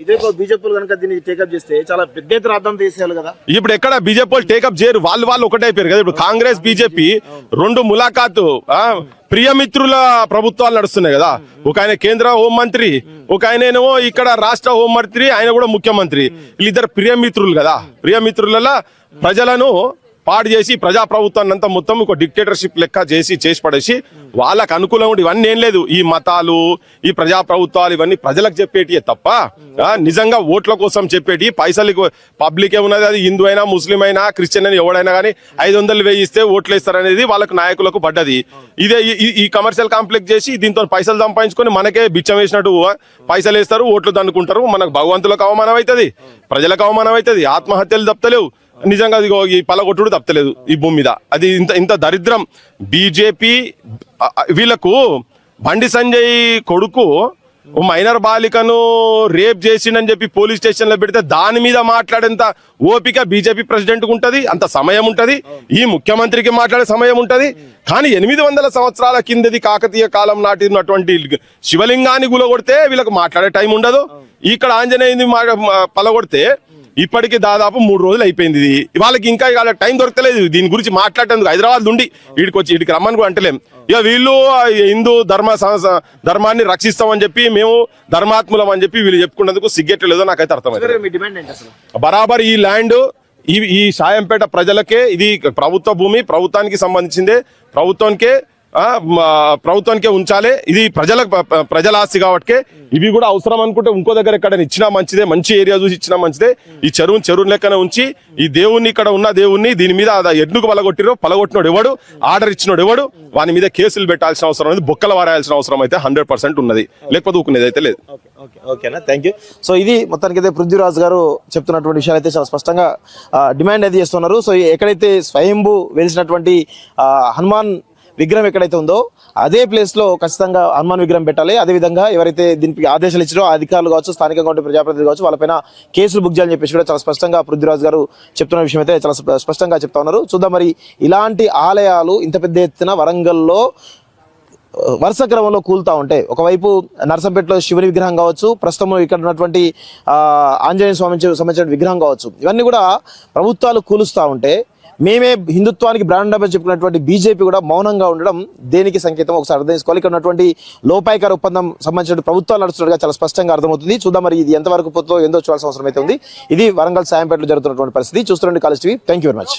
ఇప్పుడు ఎక్కడ బీజేపీ టేకప్ చేయరు వాళ్ళు ఒకటే అయిపోయారు కదా ఇప్పుడు కాంగ్రెస్ బీజేపీ 2 ములాఖాతు ప్రియమిత్రుల ప్రభుత్వాలు నడుస్తున్నాయి కదా. ఒక ఆయన కేంద్ర హోంమంత్రి, ఒక ఆయనేమో ఇక్కడ రాష్ట్ర హోంమంత్రి, ఆయన కూడా ముఖ్యమంత్రి. వీళ్ళిద్దరు ప్రియమిత్రులు కదా. ప్రియమిత్రుల ప్రజలను పాడు చేసి ప్రజాప్రభుత్వాన్ని అంతా మొత్తం ఒక డిక్టేటర్షిప్ లెక్క చేసి పడేసి వాళ్ళకు అనుకూలంగా ఉండి ఇవన్నీ ఏం లేదు. ఈ మతాలు, ఈ ప్రజాప్రభుత్వాలు ఇవన్నీ ప్రజలకు చెప్పేటియే తప్ప నిజంగా ఓట్ల కోసం చెప్పేటి పైసలు పబ్లిక్ ఏమున్నది, అది హిందూ అయినా ముస్లిం అయినా క్రిస్టియన్ అయినా ఎవడైనా కానీ 500 1000 ఇస్తే ఓట్లు వేస్తారనేది వాళ్ళకు నాయకులకు పడ్డది. ఇదే ఈ కమర్షియల్ కాంప్లెక్స్ చేసి దీంతో పైసలు సంపాదించుకొని మనకే బిచ్చం వేసినట్టు పైసలు వేస్తారు, ఓట్లు దండుకుంటారు. మనకు భగవంతులకు అవమానం అవుతుంది, ప్రజలకు అవమానం అవుతుంది, ఆత్మహత్యలు తప్పలేవు. నిజంగా అది ఈ పలగొట్టుడు తప్పలేదు ఈ భూమి మీద. అది ఇంత దరిద్రం. బీజేపీ వీళ్ళకు బండి సంజయ్ కొడుకు మైనర్ బాలికను రేప్ చేసిండని చెప్పి పోలీస్ స్టేషన్ లో పెడితే దాని మీద మాట్లాడేంత ఓపిక బీజేపీ ప్రెసిడెంట్ కు ఉంటది, అంత సమయం ఉంటది, ఈ ముఖ్యమంత్రికి మాట్లాడే సమయం ఉంటది. కానీ 800 సంవత్సరాల కిందది కాకతీయ కాలం నాటినటువంటి శివలింగాన్ని గులగొడితే వీళ్ళకి మాట్లాడే టైం ఉండదు. ఇక్కడ ఆంజనేయుని పలగొడితే ఇప్పటికి దాదాపు 3 రోజులు అయిపోయింది. వాళ్ళకి ఇంకా టైం దొరకలేదు దీని గురించి మాట్లాడేందుకు. హైదరాబాద్ నుండి వీడికి రమ్మని కూడా అంటలేం. ఇక వీళ్ళు హిందూ ధర్మాన్ని రక్షిస్తామని చెప్పి, మేము ధర్మాత్ములం అని చెప్పి వీళ్ళు చెప్పుకున్నందుకు సిగ్గెట్లేదో నాకైతే అర్థమైంది. బరాబర్ ఈ ల్యాండ్ ఈ సాయంపేట ప్రజలకే, ఇది ప్రభుత్వ భూమి, ప్రభుత్వానికి సంబంధించిందే, ప్రభుత్వానికే ఉంచాలి. ఇది ప్రజల ఆస్తి కాబట్టి ఇవి కూడా అవసరం అనుకుంటే ఇంకో దగ్గర ఎక్కడ ఇచ్చినా మంచిదే, మంచి ఏరియా చూసి ఇచ్చినా మంచిదే. ఈ చెరువు లెక్కనే ఉంచి ఈ దేవుణ్ణి, ఇక్కడ ఉన్న దేవుణ్ణి దీని మీద ఎందుకు పలగొట్టినోడు ఎవడు, ఆర్డర్ ఇచ్చినోడు ఎవడు, వాని మీద కేసులు పెట్టాల్సిన అవసరం అనేది, బొక్కలు వారాల్సిన అవసరం అయితే 100% ఉన్నది. లేకపోతే ఊకునేది అయితే లేదు. ఓకేనా, థ్యాంక్ యూ. సో ఇది మొత్తానికి అయితే పృథ్వీరాజ్ గారు చెప్తున్నటువంటి విషయాలు అయితే చాలా స్పష్టంగా డిమాండ్ అయితే చేస్తున్నారు. సో ఎక్కడైతే స్వయంభూ వెలిసినటువంటి హనుమాన్ విగ్రహం ఎక్కడైతే ఉందో అదే ప్లేస్ లో ఖచ్చితంగా హనుమాన్ విగ్రహం పెట్టాలి. అదేవిధంగా ఎవరైతే దీనికి ఆదేశాలు ఇచ్చారో అధికారులు కావచ్చు, స్థానికంగా ఉండే ప్రజాప్రతినిధులు కావచ్చు, వాళ్ళపైన కేసులు బుక్ చేయాలని చెప్పేసి కూడా చాలా స్పష్టంగా పృథ్వీరాజ్ గారు చెప్తున్న విషయం అయితే చాలా స్పష్టంగా చెప్తా ఉన్నారు. చూద్దాం మరి ఇలాంటి ఆలయాలు ఇంత పెద్ద ఎత్తున వరంగల్లో వరుస క్రమంలో కూలుతా ఉంటే, ఒకవైపు నర్సంపేటలో శివుని విగ్రహం కావచ్చు, ప్రస్తుతం ఇక్కడ ఉన్నటువంటి ఆంజనేయ స్వామికి సంబంధించిన విగ్రహం కావచ్చు, ఇవన్నీ కూడా ప్రభుత్వాలు కూలుస్తూ ఉంటే మేమే హిందుత్వానికి బ్రాండ్ అంబాసిడర్ చెప్పుకున్నటువంటి బీజేపీ కూడా మౌనంగా ఉండడం దేనికి సంకేతం ఒకసారి అర్థం చేసుకోవాలి. ఇక్కడ ఉన్నటువంటి లోపాయకార ఒప్పందం సంబంధించిన ప్రభుత్వాలు నడుస్తున్నట్టుగా చాలా స్పష్టంగా అర్థమవుతుంది. చూద్దాం మరి ఇది ఎంతవరకు పోతుందో ఏందో చూడాల్సిన అవసరం అయితే ఉంది. ఇది వరంగల్ సాయంపేటలో జరుగుతున్నటువంటి పరిస్థితి. చూస్తున్న college TV. Thank you very much.